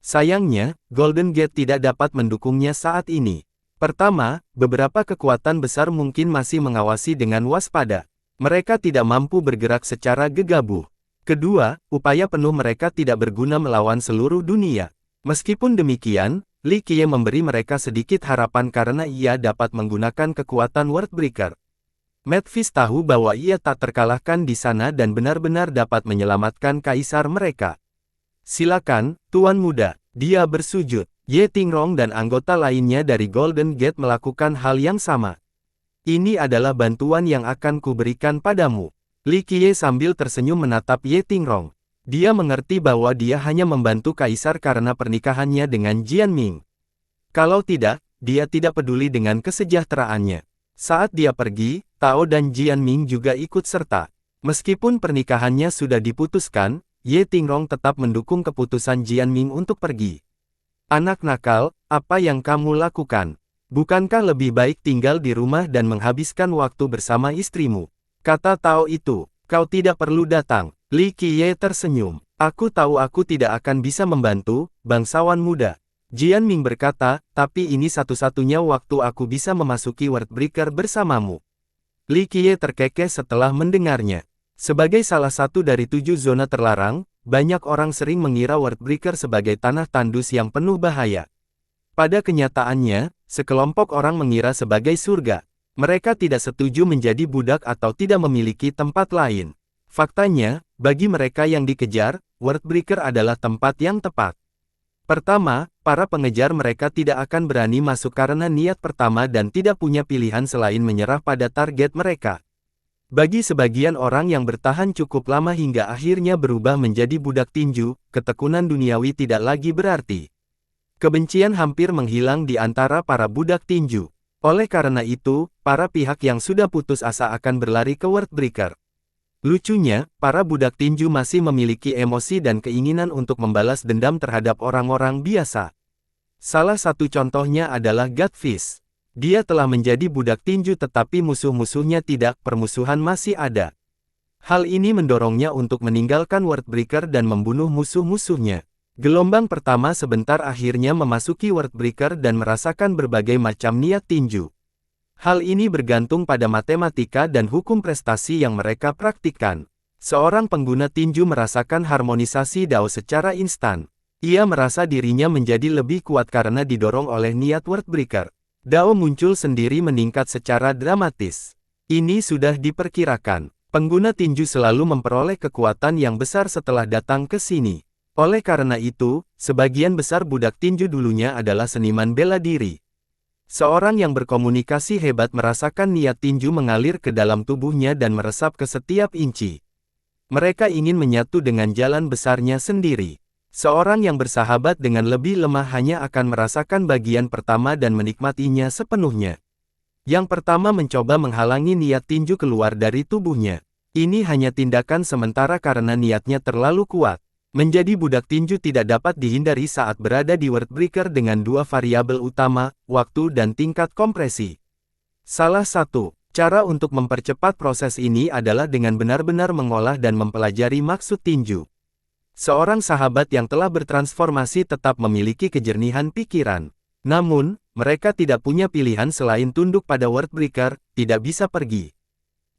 Sayangnya, Golden Gate tidak dapat mendukungnya saat ini. Pertama, beberapa kekuatan besar mungkin masih mengawasi dengan waspada. Mereka tidak mampu bergerak secara gegabah. Kedua, upaya penuh mereka tidak berguna melawan seluruh dunia. Meskipun demikian, Li Qiye memberi mereka sedikit harapan karena ia dapat menggunakan kekuatan Worldbreaker. Mad Fist tahu bahwa ia tak terkalahkan di sana dan benar-benar dapat menyelamatkan kaisar mereka. Silakan, Tuan Muda, dia bersujud. Ye Tingrong dan anggota lainnya dari Golden Gate melakukan hal yang sama. Ini adalah bantuan yang akan kuberikan padamu. Li Qiye sambil tersenyum menatap Ye Tingrong. Dia mengerti bahwa dia hanya membantu kaisar karena pernikahannya dengan Jian Ming. Kalau tidak, dia tidak peduli dengan kesejahteraannya. Saat dia pergi, Tao dan Jian Ming juga ikut serta. Meskipun pernikahannya sudah diputuskan, Ye Tingrong tetap mendukung keputusan Jian Ming untuk pergi. Anak nakal, apa yang kamu lakukan? Bukankah lebih baik tinggal di rumah dan menghabiskan waktu bersama istrimu? Kata Tao itu, kau tidak perlu datang. Li Qiye tersenyum. Aku tahu aku tidak akan bisa membantu, bangsawan muda. Jian Ming berkata, tapi ini satu-satunya waktu aku bisa memasuki Worldbreaker bersamamu. Li Qiye terkekeh setelah mendengarnya. Sebagai salah satu dari 7 zona terlarang, banyak orang sering mengira Worldbreaker sebagai tanah tandus yang penuh bahaya. Pada kenyataannya, sekelompok orang mengira sebagai surga. Mereka tidak setuju menjadi budak atau tidak memiliki tempat lain. Faktanya, bagi mereka yang dikejar, Worldbreaker adalah tempat yang tepat. Pertama, para pengejar mereka tidak akan berani masuk karena niat pertama dan tidak punya pilihan selain menyerah pada target mereka. Bagi sebagian orang yang bertahan cukup lama hingga akhirnya berubah menjadi budak tinju, ketekunan duniawi tidak lagi berarti. Kebencian hampir menghilang di antara para budak tinju. Oleh karena itu, para pihak yang sudah putus asa akan berlari ke Worldbreaker. Lucunya, para budak tinju masih memiliki emosi dan keinginan untuk membalas dendam terhadap orang-orang biasa. Salah satu contohnya adalah Godfist. Dia telah menjadi budak tinju tetapi musuh-musuhnya tidak, permusuhan masih ada. Hal ini mendorongnya untuk meninggalkan Worldbreaker dan membunuh musuh-musuhnya. Gelombang pertama sebentar akhirnya memasuki Worldbreaker dan merasakan berbagai macam niat tinju. Hal ini bergantung pada matematika dan hukum prestasi yang mereka praktikkan. Seorang pengguna tinju merasakan harmonisasi Dao secara instan. Ia merasa dirinya menjadi lebih kuat karena didorong oleh niat Worldbreaker. Dao muncul sendiri meningkat secara dramatis. Ini sudah diperkirakan. Pengguna tinju selalu memperoleh kekuatan yang besar setelah datang ke sini. Oleh karena itu, sebagian besar budak tinju dulunya adalah seniman bela diri. Seorang yang berkomunikasi hebat merasakan niat tinju mengalir ke dalam tubuhnya dan meresap ke setiap inci. Mereka ingin menyatu dengan jalan besarnya sendiri. Seorang yang bersahabat dengan lebih lemah hanya akan merasakan bagian pertama dan menikmatinya sepenuhnya. Yang pertama mencoba menghalangi niat tinju keluar dari tubuhnya. Ini hanya tindakan sementara karena niatnya terlalu kuat. Menjadi budak tinju tidak dapat dihindari saat berada di Worldbreaker dengan dua variabel utama, waktu dan tingkat kompresi. Salah satu cara untuk mempercepat proses ini adalah dengan benar-benar mengolah dan mempelajari maksud tinju. Seorang sahabat yang telah bertransformasi tetap memiliki kejernihan pikiran. Namun, mereka tidak punya pilihan selain tunduk pada Worldbreaker, tidak bisa pergi.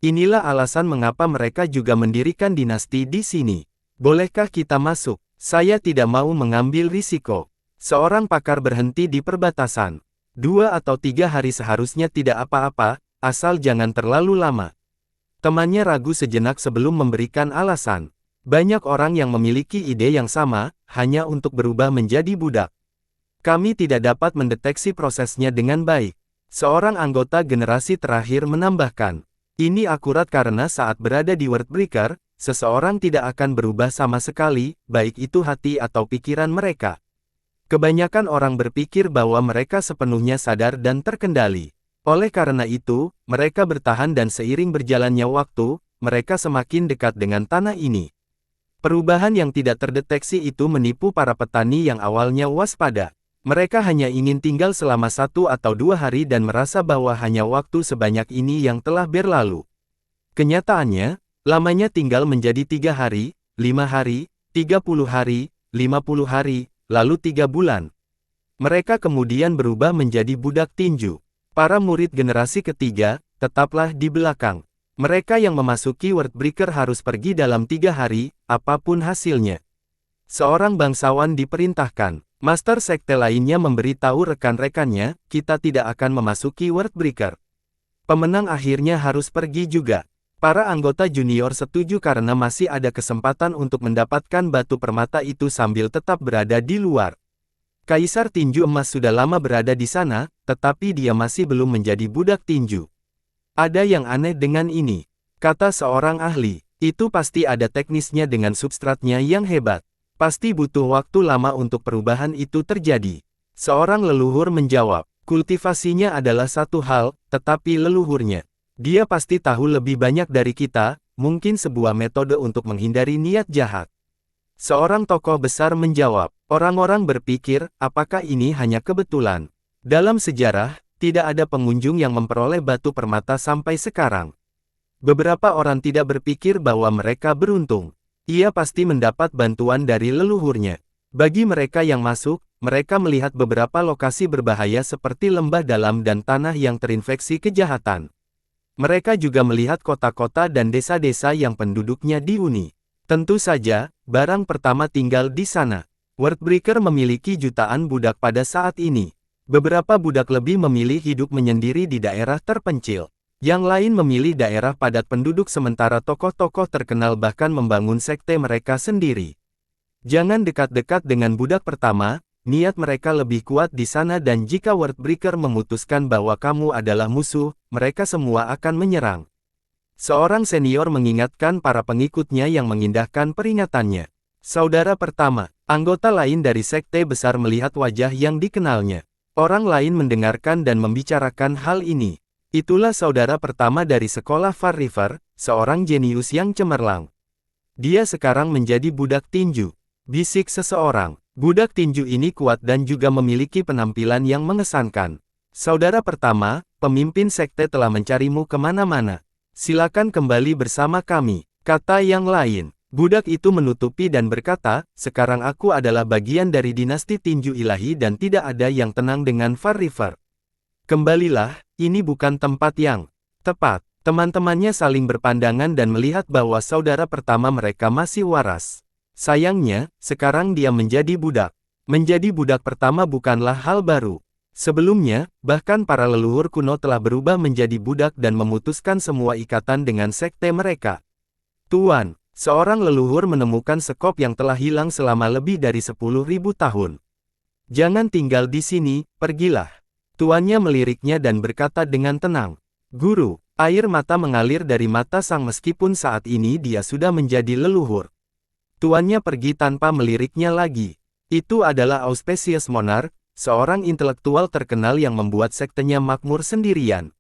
Inilah alasan mengapa mereka juga mendirikan dinasti di sini. Bolehkah kita masuk? Saya tidak mau mengambil risiko. Seorang pakar berhenti di perbatasan. 2 atau 3 hari seharusnya tidak apa-apa, asal jangan terlalu lama. Temannya ragu sejenak sebelum memberikan alasan. Banyak orang yang memiliki ide yang sama, hanya untuk berubah menjadi budak. Kami tidak dapat mendeteksi prosesnya dengan baik. Seorang anggota generasi terakhir menambahkan. Ini akurat karena saat berada di Worldbreaker, seseorang tidak akan berubah sama sekali, baik itu hati atau pikiran mereka. Kebanyakan orang berpikir bahwa mereka sepenuhnya sadar dan terkendali. Oleh karena itu, mereka bertahan dan seiring berjalannya waktu, mereka semakin dekat dengan tanah ini. Perubahan yang tidak terdeteksi itu menipu para petani yang awalnya waspada. Mereka hanya ingin tinggal selama 1 atau 2 hari dan merasa bahwa hanya waktu sebanyak ini yang telah berlalu. Kenyataannya, lamanya tinggal menjadi 3 hari, 5 hari, 30 hari, 50 hari, lalu 3 bulan. Mereka kemudian berubah menjadi budak tinju. Para murid generasi ketiga, tetaplah di belakang. Mereka yang memasuki Worldbreaker harus pergi dalam 3 hari, apapun hasilnya. Seorang bangsawan diperintahkan. Master sekte lainnya memberitahu rekan-rekannya, kita tidak akan memasuki Worldbreaker. Pemenang akhirnya harus pergi juga. Para anggota junior setuju karena masih ada kesempatan untuk mendapatkan batu permata itu sambil tetap berada di luar. Kaisar tinju emas sudah lama berada di sana, tetapi dia masih belum menjadi budak tinju. Ada yang aneh dengan ini, kata seorang ahli. Itu pasti ada teknisnya dengan substratnya yang hebat. Pasti butuh waktu lama untuk perubahan itu terjadi. Seorang leluhur menjawab, kultivasinya adalah satu hal, tetapi leluhurnya. Dia pasti tahu lebih banyak dari kita, mungkin sebuah metode untuk menghindari niat jahat. Seorang tokoh besar menjawab, orang-orang berpikir, apakah ini hanya kebetulan? Dalam sejarah, tidak ada pengunjung yang memperoleh batu permata sampai sekarang. Beberapa orang tidak berpikir bahwa mereka beruntung. Ia pasti mendapat bantuan dari leluhurnya. Bagi mereka yang masuk, mereka melihat beberapa lokasi berbahaya seperti lembah dalam dan tanah yang terinfeksi kejahatan. Mereka juga melihat kota-kota dan desa-desa yang penduduknya dihuni. Tentu saja, barang pertama tinggal di sana. Worldbreaker memiliki jutaan budak pada saat ini. Beberapa budak lebih memilih hidup menyendiri di daerah terpencil. Yang lain memilih daerah padat penduduk sementara tokoh-tokoh terkenal bahkan membangun sekte mereka sendiri. Jangan dekat-dekat dengan budak pertama, niat mereka lebih kuat di sana dan jika Wordbreaker memutuskan bahwa kamu adalah musuh, mereka semua akan menyerang. Seorang senior mengingatkan para pengikutnya yang mengindahkan peringatannya. Saudara pertama, anggota lain dari sekte besar melihat wajah yang dikenalnya. Orang lain mendengarkan dan membicarakan hal ini. Itulah saudara pertama dari sekolah Far River, seorang jenius yang cemerlang. Dia sekarang menjadi budak tinju. Bisik seseorang. Budak tinju ini kuat dan juga memiliki penampilan yang mengesankan. Saudara pertama, pemimpin sekte telah mencarimu kemana-mana. Silakan kembali bersama kami, kata yang lain. Budak itu menutupi dan berkata, sekarang aku adalah bagian dari dinasti tinju ilahi dan tidak ada yang tenang dengan Far River. Kembalilah, ini bukan tempat yang tepat. Teman-temannya saling berpandangan dan melihat bahwa saudara pertama mereka masih waras. Sayangnya, sekarang dia menjadi budak. Menjadi budak pertama bukanlah hal baru. Sebelumnya, bahkan para leluhur kuno telah berubah menjadi budak dan memutuskan semua ikatan dengan sekte mereka. Tuan, seorang leluhur menemukan sekop yang telah hilang selama lebih dari 10.000 tahun. Jangan tinggal di sini, pergilah. Tuannya meliriknya dan berkata dengan tenang. Guru, air mata mengalir dari mata sang meskipun saat ini dia sudah menjadi leluhur. Tuannya pergi tanpa meliriknya lagi. Itu adalah Auspicious Monarch, seorang intelektual terkenal yang membuat sektenya makmur sendirian.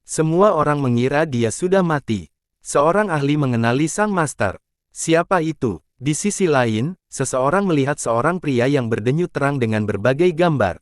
Semua orang mengira dia sudah mati. Seorang ahli mengenali sang master. Siapa itu? Di sisi lain, seseorang melihat seorang pria yang berdenyut terang dengan berbagai gambar.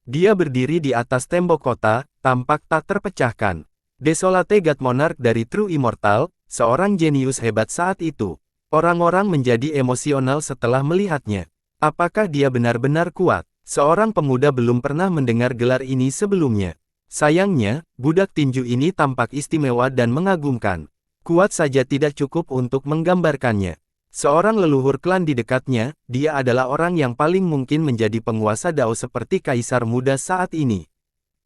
Dia berdiri di atas tembok kota, tampak tak terpecahkan. Desolate God Monarch dari True Immortal, seorang jenius hebat saat itu. Orang-orang menjadi emosional setelah melihatnya. Apakah dia benar-benar kuat? Seorang pemuda belum pernah mendengar gelar ini sebelumnya. Sayangnya, budak tinju ini tampak istimewa dan mengagumkan. Kuat saja tidak cukup untuk menggambarkannya. Seorang leluhur klan di dekatnya, dia adalah orang yang paling mungkin menjadi penguasa Dao seperti kaisar muda saat ini.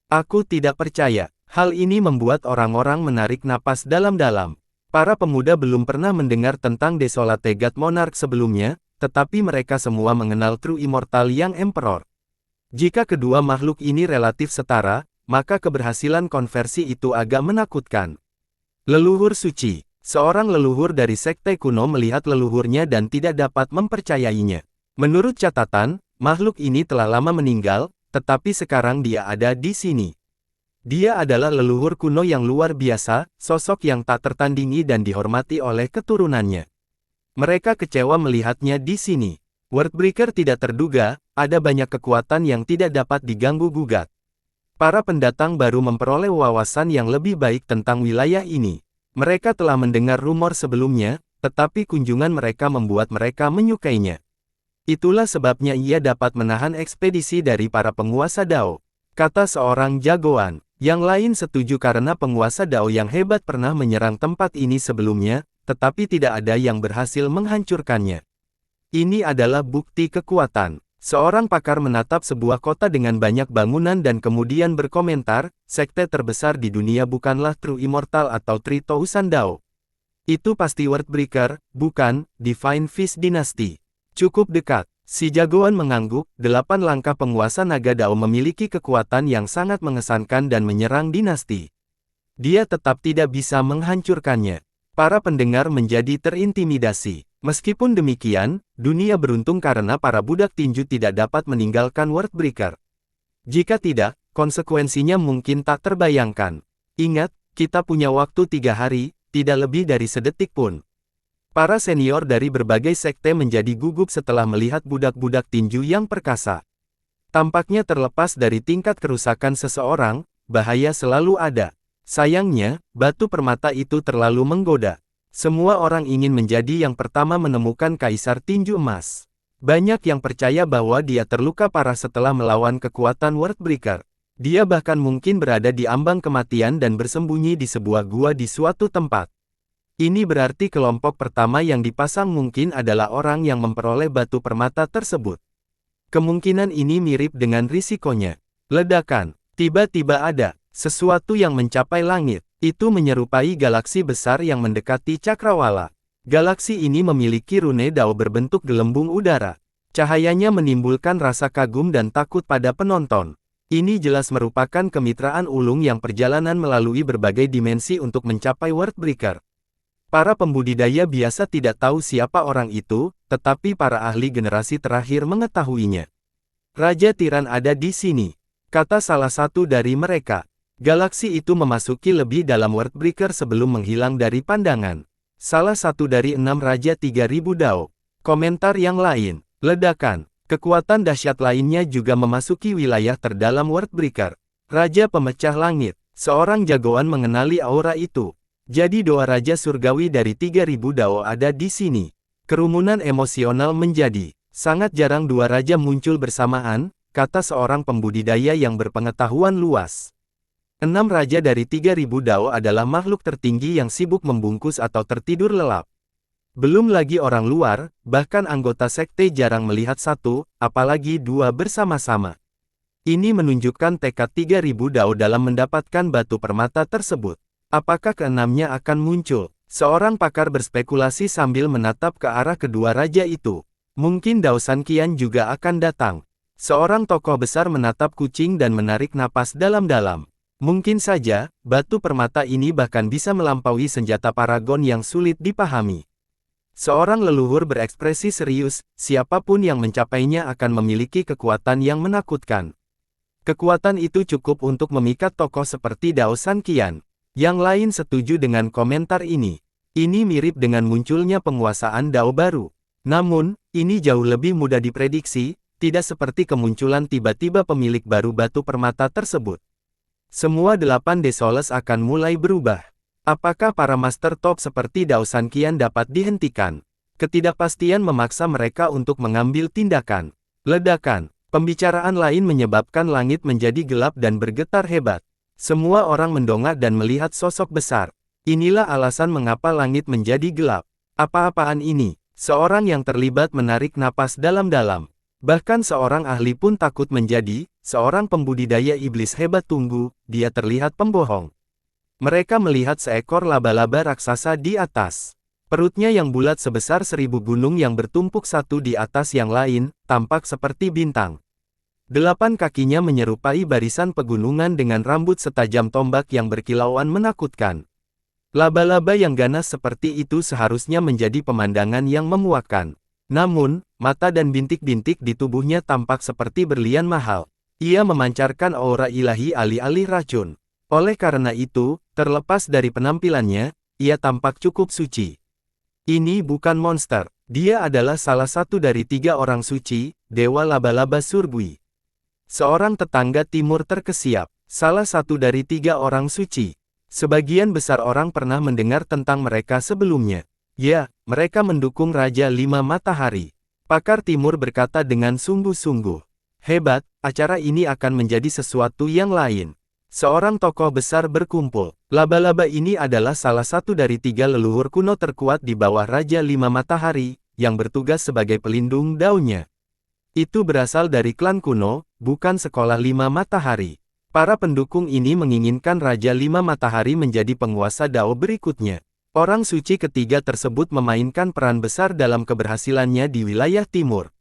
Aku tidak percaya. Hal ini membuat orang-orang menarik napas dalam-dalam. Para pemuda belum pernah mendengar tentang Desolate God Monarch sebelumnya, tetapi mereka semua mengenal True Immortal yang Emperor. Jika kedua makhluk ini relatif setara, maka keberhasilan konversi itu agak menakutkan. Leluhur suci. Seorang leluhur dari sekte kuno melihat leluhurnya dan tidak dapat mempercayainya. Menurut catatan, makhluk ini telah lama meninggal, tetapi sekarang dia ada di sini. Dia adalah leluhur kuno yang luar biasa, sosok yang tak tertandingi dan dihormati oleh keturunannya. Mereka kecewa melihatnya di sini. Wordbreaker tidak terduga, ada banyak kekuatan yang tidak dapat diganggu-gugat. Para pendatang baru memperoleh wawasan yang lebih baik tentang wilayah ini. Mereka telah mendengar rumor sebelumnya, tetapi kunjungan mereka membuat mereka menyukainya. Itulah sebabnya ia dapat menahan ekspedisi dari para penguasa Dao, kata seorang jagoan. Yang lain setuju karena penguasa Dao yang hebat pernah menyerang tempat ini sebelumnya, tetapi tidak ada yang berhasil menghancurkannya. Ini adalah bukti kekuatan. Seorang pakar menatap sebuah kota dengan banyak bangunan dan kemudian berkomentar, sekte terbesar di dunia bukanlah True Immortal atau Tritousan Dao. Itu pasti Wordbreaker, bukan Divine Fist Dynasty. Cukup dekat. Si jagoan mengangguk, 8 langkah penguasa naga Dao memiliki kekuatan yang sangat mengesankan dan menyerang dinasti. Dia tetap tidak bisa menghancurkannya. Para pendengar menjadi terintimidasi. Meskipun demikian, dunia beruntung karena para budak tinju tidak dapat meninggalkan Wordbreaker. Jika tidak, konsekuensinya mungkin tak terbayangkan. Ingat, kita punya waktu 3 hari, tidak lebih dari sedetik pun. Para senior dari berbagai sekte menjadi gugup setelah melihat budak-budak tinju yang perkasa. Tampaknya terlepas dari tingkat kerusakan seseorang, bahaya selalu ada. Sayangnya, batu permata itu terlalu menggoda. Semua orang ingin menjadi yang pertama menemukan kaisar tinju emas. Banyak yang percaya bahwa dia terluka parah setelah melawan kekuatan Wordbreaker. Dia bahkan mungkin berada di ambang kematian dan bersembunyi di sebuah gua di suatu tempat. Ini berarti kelompok pertama yang dipasang mungkin adalah orang yang memperoleh batu permata tersebut. Kemungkinan ini mirip dengan risikonya. Ledakan. Tiba-tiba ada sesuatu yang mencapai langit. Itu menyerupai galaksi besar yang mendekati cakrawala. Galaksi ini memiliki rune Dao berbentuk gelembung udara. Cahayanya menimbulkan rasa kagum dan takut pada penonton. Ini jelas merupakan kemitraan ulung yang perjalanan melalui berbagai dimensi untuk mencapai Worldbreaker. Para pembudidaya biasa tidak tahu siapa orang itu, tetapi para ahli generasi terakhir mengetahuinya. Raja Tiran ada di sini, kata salah satu dari mereka. Galaksi itu memasuki lebih dalam Worldbreaker sebelum menghilang dari pandangan. Salah satu dari 6 Raja 3000 Dao. Komentar yang lain, ledakan. Kekuatan dahsyat lainnya juga memasuki wilayah terdalam Worldbreaker. Raja Pemecah Langit. Seorang jagoan mengenali aura itu. Jadi doa Raja Surgawi dari 3000 Dao ada di sini. Kerumunan emosional menjadi. Sangat jarang dua raja muncul bersamaan, kata seorang pembudidaya yang berpengetahuan luas. 6 raja dari 3000 Dao adalah makhluk tertinggi yang sibuk membungkus atau tertidur lelap. Belum lagi orang luar, bahkan anggota sekte jarang melihat satu, apalagi dua bersama-sama. Ini menunjukkan tekad 3000 Dao dalam mendapatkan batu permata tersebut. Apakah keenamnya akan muncul? Seorang pakar berspekulasi sambil menatap ke arah kedua raja itu. Mungkin Dao Sanqian juga akan datang. Seorang tokoh besar menatap kucing dan menarik napas dalam-dalam. Mungkin saja, batu permata ini bahkan bisa melampaui senjata paragon yang sulit dipahami. Seorang leluhur berekspresi serius, siapapun yang mencapainya akan memiliki kekuatan yang menakutkan. Kekuatan itu cukup untuk memikat tokoh seperti Dao Sanqian. Yang lain setuju dengan komentar ini. Ini mirip dengan munculnya penguasaan Dao baru. Namun, ini jauh lebih mudah diprediksi, tidak seperti kemunculan tiba-tiba pemilik baru batu permata tersebut. Semua 8 Desoles akan mulai berubah. Apakah para master top seperti Dao Sanqian dapat dihentikan? Ketidakpastian memaksa mereka untuk mengambil tindakan. Ledakan. Pembicaraan lain menyebabkan langit menjadi gelap dan bergetar hebat. Semua orang mendongak dan melihat sosok besar. Inilah alasan mengapa langit menjadi gelap. Apa-apaan ini? Seorang yang terlibat menarik napas dalam-dalam. Bahkan seorang ahli pun takut menjadi seorang pembudidaya iblis hebat. Tunggu, dia terlihat pembohong. Mereka melihat seekor laba-laba raksasa di atas. Perutnya yang bulat sebesar 1000 gunung yang bertumpuk satu di atas yang lain, tampak seperti bintang. 8 kakinya menyerupai barisan pegunungan dengan rambut setajam tombak yang berkilauan menakutkan. Laba-laba yang ganas seperti itu seharusnya menjadi pemandangan yang memuakkan. Namun, mata dan bintik-bintik di tubuhnya tampak seperti berlian mahal. Ia memancarkan aura ilahi alih-alih racun. Oleh karena itu, terlepas dari penampilannya, ia tampak cukup suci. Ini bukan monster. Dia adalah salah satu dari 3 orang suci, Dewa Laba-Laba Surgui. Seorang tetangga timur terkesiap, salah satu dari 3 orang suci. Sebagian besar orang pernah mendengar tentang mereka sebelumnya. Ya, mereka mendukung Raja 5 Matahari. Pakar Timur berkata dengan sungguh-sungguh. Hebat, acara ini akan menjadi sesuatu yang lain. Seorang tokoh besar berkumpul. Laba-laba ini adalah salah satu dari 3 leluhur kuno terkuat di bawah Raja 5 Matahari, yang bertugas sebagai pelindung Dao-nya. Itu berasal dari klan kuno, bukan sekolah 5 Matahari. Para pendukung ini menginginkan Raja 5 Matahari menjadi penguasa Dao berikutnya. Orang suci ketiga tersebut memainkan peran besar dalam keberhasilannya di wilayah timur.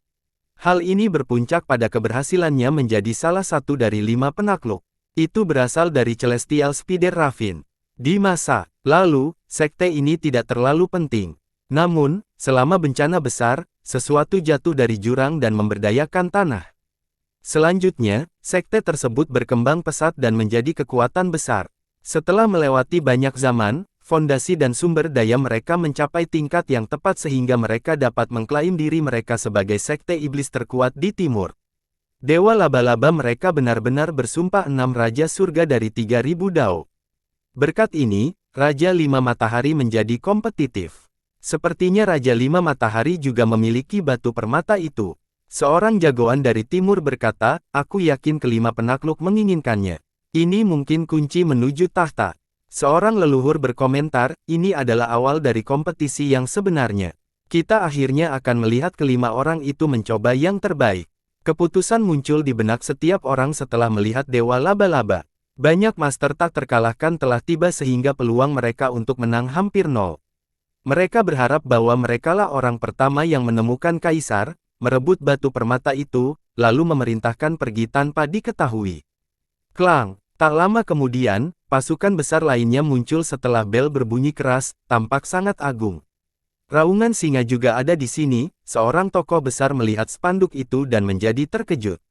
Hal ini berpuncak pada keberhasilannya menjadi salah satu dari 5 penakluk. Itu berasal dari Celestial Spider Raffin. Di masa lalu, sekte ini tidak terlalu penting. Namun, selama bencana besar, sesuatu jatuh dari jurang dan memberdayakan tanah. Selanjutnya, sekte tersebut berkembang pesat dan menjadi kekuatan besar. Setelah melewati banyak zaman, fondasi dan sumber daya mereka mencapai tingkat yang tepat sehingga mereka dapat mengklaim diri mereka sebagai sekte iblis terkuat di timur. Dewa laba-laba mereka benar-benar bersumpah 6 Raja Surga dari 3000 Dao. Berkat ini, Raja 5 Matahari menjadi kompetitif. Sepertinya Raja 5 Matahari juga memiliki batu permata itu. Seorang jagoan dari timur berkata, aku yakin kelima penakluk menginginkannya. Ini mungkin kunci menuju tahta. Seorang leluhur berkomentar, ini adalah awal dari kompetisi yang sebenarnya. Kita akhirnya akan melihat kelima orang itu mencoba yang terbaik. Keputusan muncul di benak setiap orang setelah melihat Dewa Laba-Laba. Banyak master tak terkalahkan telah tiba sehingga peluang mereka untuk menang hampir nol. Mereka berharap bahwa merekalah orang pertama yang menemukan kaisar, merebut batu permata itu, lalu memerintahkan pergi tanpa diketahui. Klang! Tak lama kemudian, pasukan besar lainnya muncul setelah bel berbunyi keras, tampak sangat agung. Raungan singa juga ada di sini, seorang tokoh besar melihat spanduk itu dan menjadi terkejut.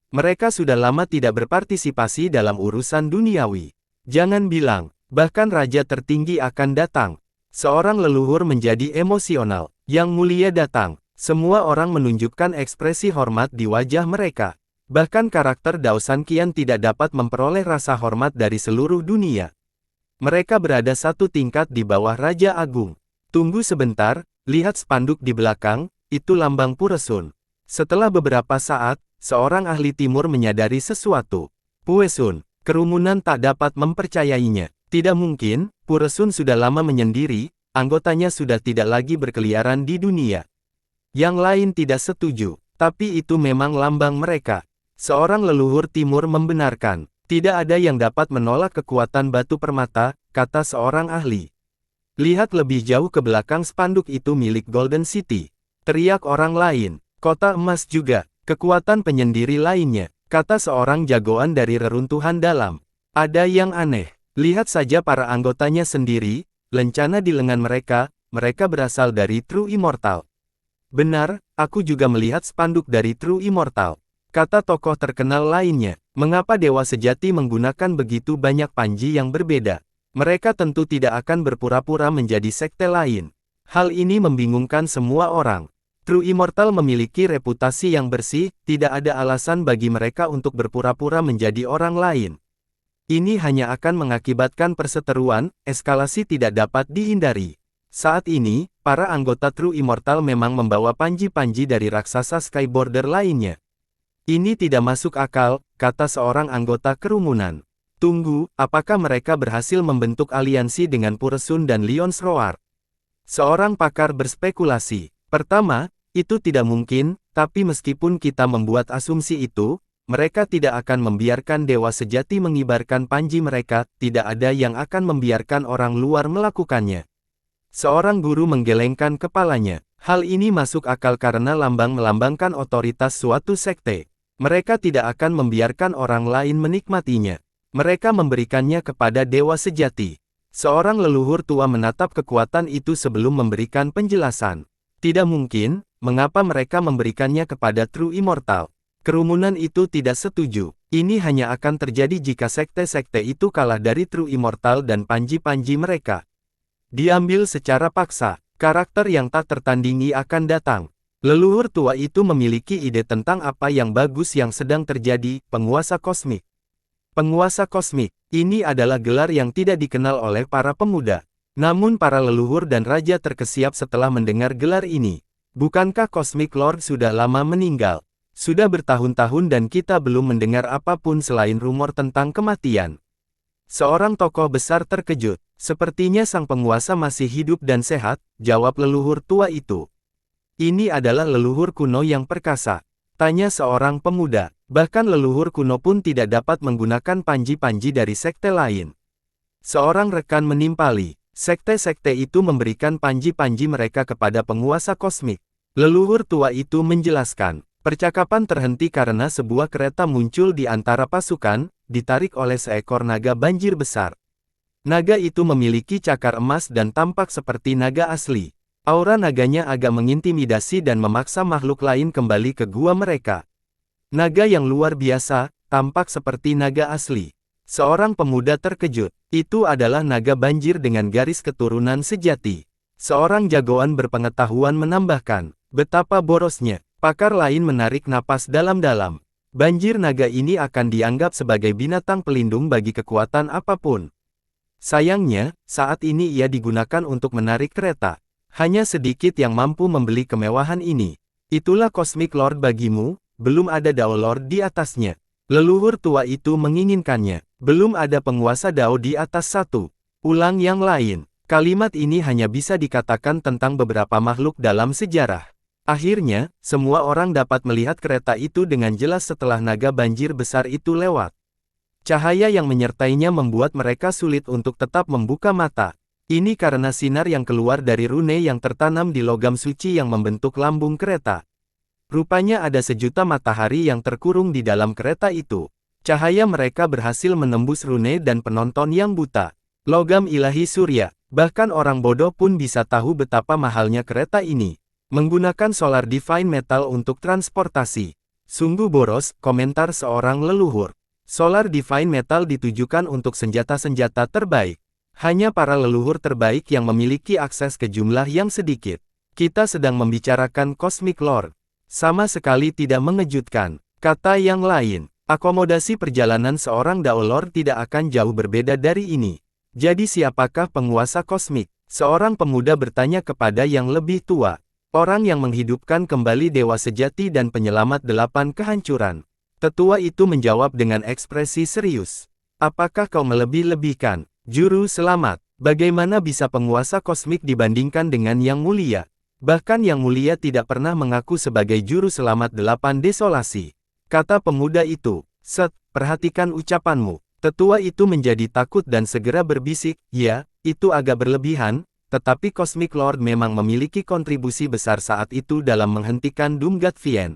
Mereka sudah lama tidak berpartisipasi dalam urusan duniawi. Jangan bilang, bahkan raja tertinggi akan datang. Seorang leluhur menjadi emosional. Yang mulia datang. Semua orang menunjukkan ekspresi hormat di wajah mereka. Bahkan karakter Dao San Qian tidak dapat memperoleh rasa hormat dari seluruh dunia. Mereka berada satu tingkat di bawah Raja Agung. Tunggu sebentar, lihat spanduk di belakang, itu lambang Puresun. Setelah beberapa saat, seorang ahli timur menyadari sesuatu. Puresun, kerumunan tak dapat mempercayainya. Tidak mungkin, Puresun sudah lama menyendiri, anggotanya sudah tidak lagi berkeliaran di dunia. Yang lain tidak setuju, tapi itu memang lambang mereka. Seorang leluhur timur membenarkan, tidak ada yang dapat menolak kekuatan batu permata, kata seorang ahli. Lihat lebih jauh ke belakang spanduk itu milik Golden City. Teriak orang lain. Kota emas juga. Kekuatan penyendiri lainnya. Kata seorang jagoan dari reruntuhan dalam. Ada yang aneh. Lihat saja para anggotanya sendiri. Lencana di lengan mereka. Mereka berasal dari True Immortal. Benar, aku juga melihat spanduk dari True Immortal. Kata tokoh terkenal lainnya. Mengapa Dewa Sejati menggunakan begitu banyak panji yang berbeda? Mereka tentu tidak akan berpura-pura menjadi sekte lain. Hal ini membingungkan semua orang. True Immortal memiliki reputasi yang bersih, tidak ada alasan bagi mereka untuk berpura-pura menjadi orang lain. Ini hanya akan mengakibatkan perseteruan, eskalasi tidak dapat dihindari. Saat ini, para anggota True Immortal memang membawa panji-panji dari raksasa Skyborder lainnya. Ini tidak masuk akal, kata seorang anggota kerumunan. Tunggu, apakah mereka berhasil membentuk aliansi dengan Puresun dan Lion's Roar? Seorang pakar berspekulasi. Pertama, itu tidak mungkin, tapi meskipun kita membuat asumsi itu, mereka tidak akan membiarkan Dewa Sejati mengibarkan panji mereka, tidak ada yang akan membiarkan orang luar melakukannya. Seorang guru menggelengkan kepalanya. Hal ini masuk akal karena lambang melambangkan otoritas suatu sekte. Mereka tidak akan membiarkan orang lain menikmatinya. Mereka memberikannya kepada Dewa Sejati. Seorang leluhur tua menatap kekuatan itu sebelum memberikan penjelasan. Tidak mungkin, mengapa mereka memberikannya kepada True Immortal. Kerumunan itu tidak setuju. Ini hanya akan terjadi jika sekte-sekte itu kalah dari True Immortal dan panji-panji mereka. Diambil secara paksa, karakter yang tak tertandingi akan datang. Leluhur tua itu memiliki ide tentang apa yang bagus yang sedang terjadi, penguasa kosmik. Penguasa kosmik, ini adalah gelar yang tidak dikenal oleh para pemuda. Namun para leluhur dan raja terkesiap setelah mendengar gelar ini. Bukankah Cosmic Lord sudah lama meninggal? Sudah bertahun-tahun dan kita belum mendengar apapun selain rumor tentang kematian. Seorang tokoh besar terkejut. Sepertinya sang penguasa masih hidup dan sehat, jawab leluhur tua itu. Ini adalah leluhur kuno yang perkasa. Tanya seorang pemuda. Bahkan leluhur kuno pun tidak dapat menggunakan panji-panji dari sekte lain. Seorang rekan menimpali. Sekte-sekte itu memberikan panji-panji mereka kepada penguasa kosmik. Leluhur tua itu menjelaskan. Percakapan terhenti karena sebuah kereta muncul di antara pasukan, ditarik oleh seekor naga banjir besar. Naga itu memiliki cakar emas dan tampak seperti naga asli. Aura naganya agak mengintimidasi dan memaksa makhluk lain kembali ke gua mereka. Naga yang luar biasa, tampak seperti naga asli. Seorang pemuda terkejut. Itu adalah naga banjir dengan garis keturunan sejati. Seorang jagoan berpengetahuan menambahkan. Betapa borosnya. Pakar lain menarik napas dalam-dalam. Banjir naga ini akan dianggap sebagai binatang pelindung bagi kekuatan apapun. Sayangnya, saat ini ia digunakan untuk menarik kereta. Hanya sedikit yang mampu membeli kemewahan ini. Itulah Cosmic Lord bagimu. Belum ada Dao Lord di atasnya. Leluhur tua itu menginginkannya. Belum ada penguasa Dao di atas satu. Ulang yang lain. Kalimat ini hanya bisa dikatakan tentang beberapa makhluk dalam sejarah. Akhirnya, semua orang dapat melihat kereta itu dengan jelas setelah naga banjir besar itu lewat. Cahaya yang menyertainya membuat mereka sulit untuk tetap membuka mata. Ini karena sinar yang keluar dari rune yang tertanam di logam suci yang membentuk lambung kereta. Rupanya ada sejuta matahari yang terkurung di dalam kereta itu. Cahaya mereka berhasil menembus rune dan penonton yang buta. Logam ilahi surya. Bahkan orang bodoh pun bisa tahu betapa mahalnya kereta ini. Menggunakan solar divine metal untuk transportasi. Sungguh boros, komentar seorang leluhur. Solar divine metal ditujukan untuk senjata-senjata terbaik. Hanya para leluhur terbaik yang memiliki akses ke jumlah yang sedikit. Kita sedang membicarakan Cosmic Lord. Sama sekali tidak mengejutkan. Kata yang lain, akomodasi perjalanan seorang Dao Lord tidak akan jauh berbeda dari ini. Jadi siapakah penguasa kosmik? Seorang pemuda bertanya kepada yang lebih tua. Orang yang menghidupkan kembali dewa sejati dan penyelamat 8 kehancuran. Tetua itu menjawab dengan ekspresi serius. Apakah kau melebih-lebihkan? Juru selamat, bagaimana bisa penguasa kosmik dibandingkan dengan yang mulia? Bahkan yang mulia tidak pernah mengaku sebagai juru selamat 8 desolasi. Kata pemuda itu, Set, perhatikan ucapanmu. Tetua itu menjadi takut dan segera berbisik, ya, itu agak berlebihan. Tetapi Cosmic Lord memang memiliki kontribusi besar saat itu dalam menghentikan Doomguard Vien.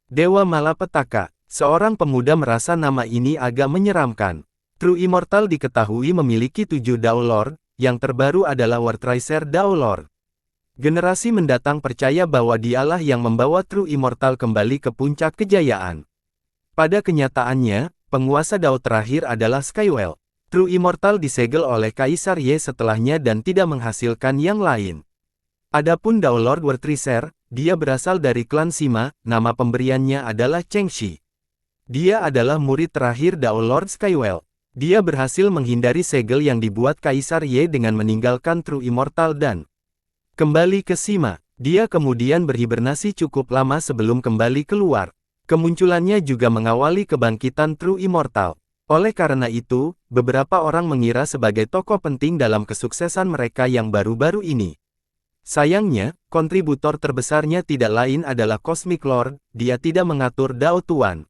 Dewa Malapetaka, seorang pemuda merasa nama ini agak menyeramkan. True Immortal diketahui memiliki 7 Dao Lord, yang terbaru adalah Wartricer Dao Lord. Generasi mendatang percaya bahwa dialah yang membawa True Immortal kembali ke puncak kejayaan. Pada kenyataannya, penguasa Dao terakhir adalah Skywell. True Immortal disegel oleh Kaisar Ye setelahnya dan tidak menghasilkan yang lain. Adapun Dao Lord Wartricer, dia berasal dari klan Sima, nama pemberiannya adalah Chengxi. Dia adalah murid terakhir Dao Lord Skywell. Dia berhasil menghindari segel yang dibuat Kaisar Ye dengan meninggalkan True Immortal dan kembali ke Sima. Dia kemudian berhibernasi cukup lama sebelum kembali keluar. Kemunculannya juga mengawali kebangkitan True Immortal. Oleh karena itu, beberapa orang mengira sebagai tokoh penting dalam kesuksesan mereka yang baru-baru ini. Sayangnya, kontributor terbesarnya tidak lain adalah Cosmic Lord, dia tidak mengatur Dao Tuan.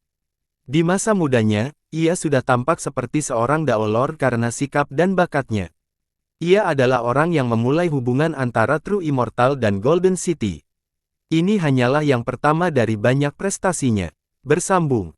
Di masa mudanya, ia sudah tampak seperti seorang Dao Lord karena sikap dan bakatnya. Ia adalah orang yang memulai hubungan antara True Immortal dan Golden City. Ini hanyalah yang pertama dari banyak prestasinya. Bersambung.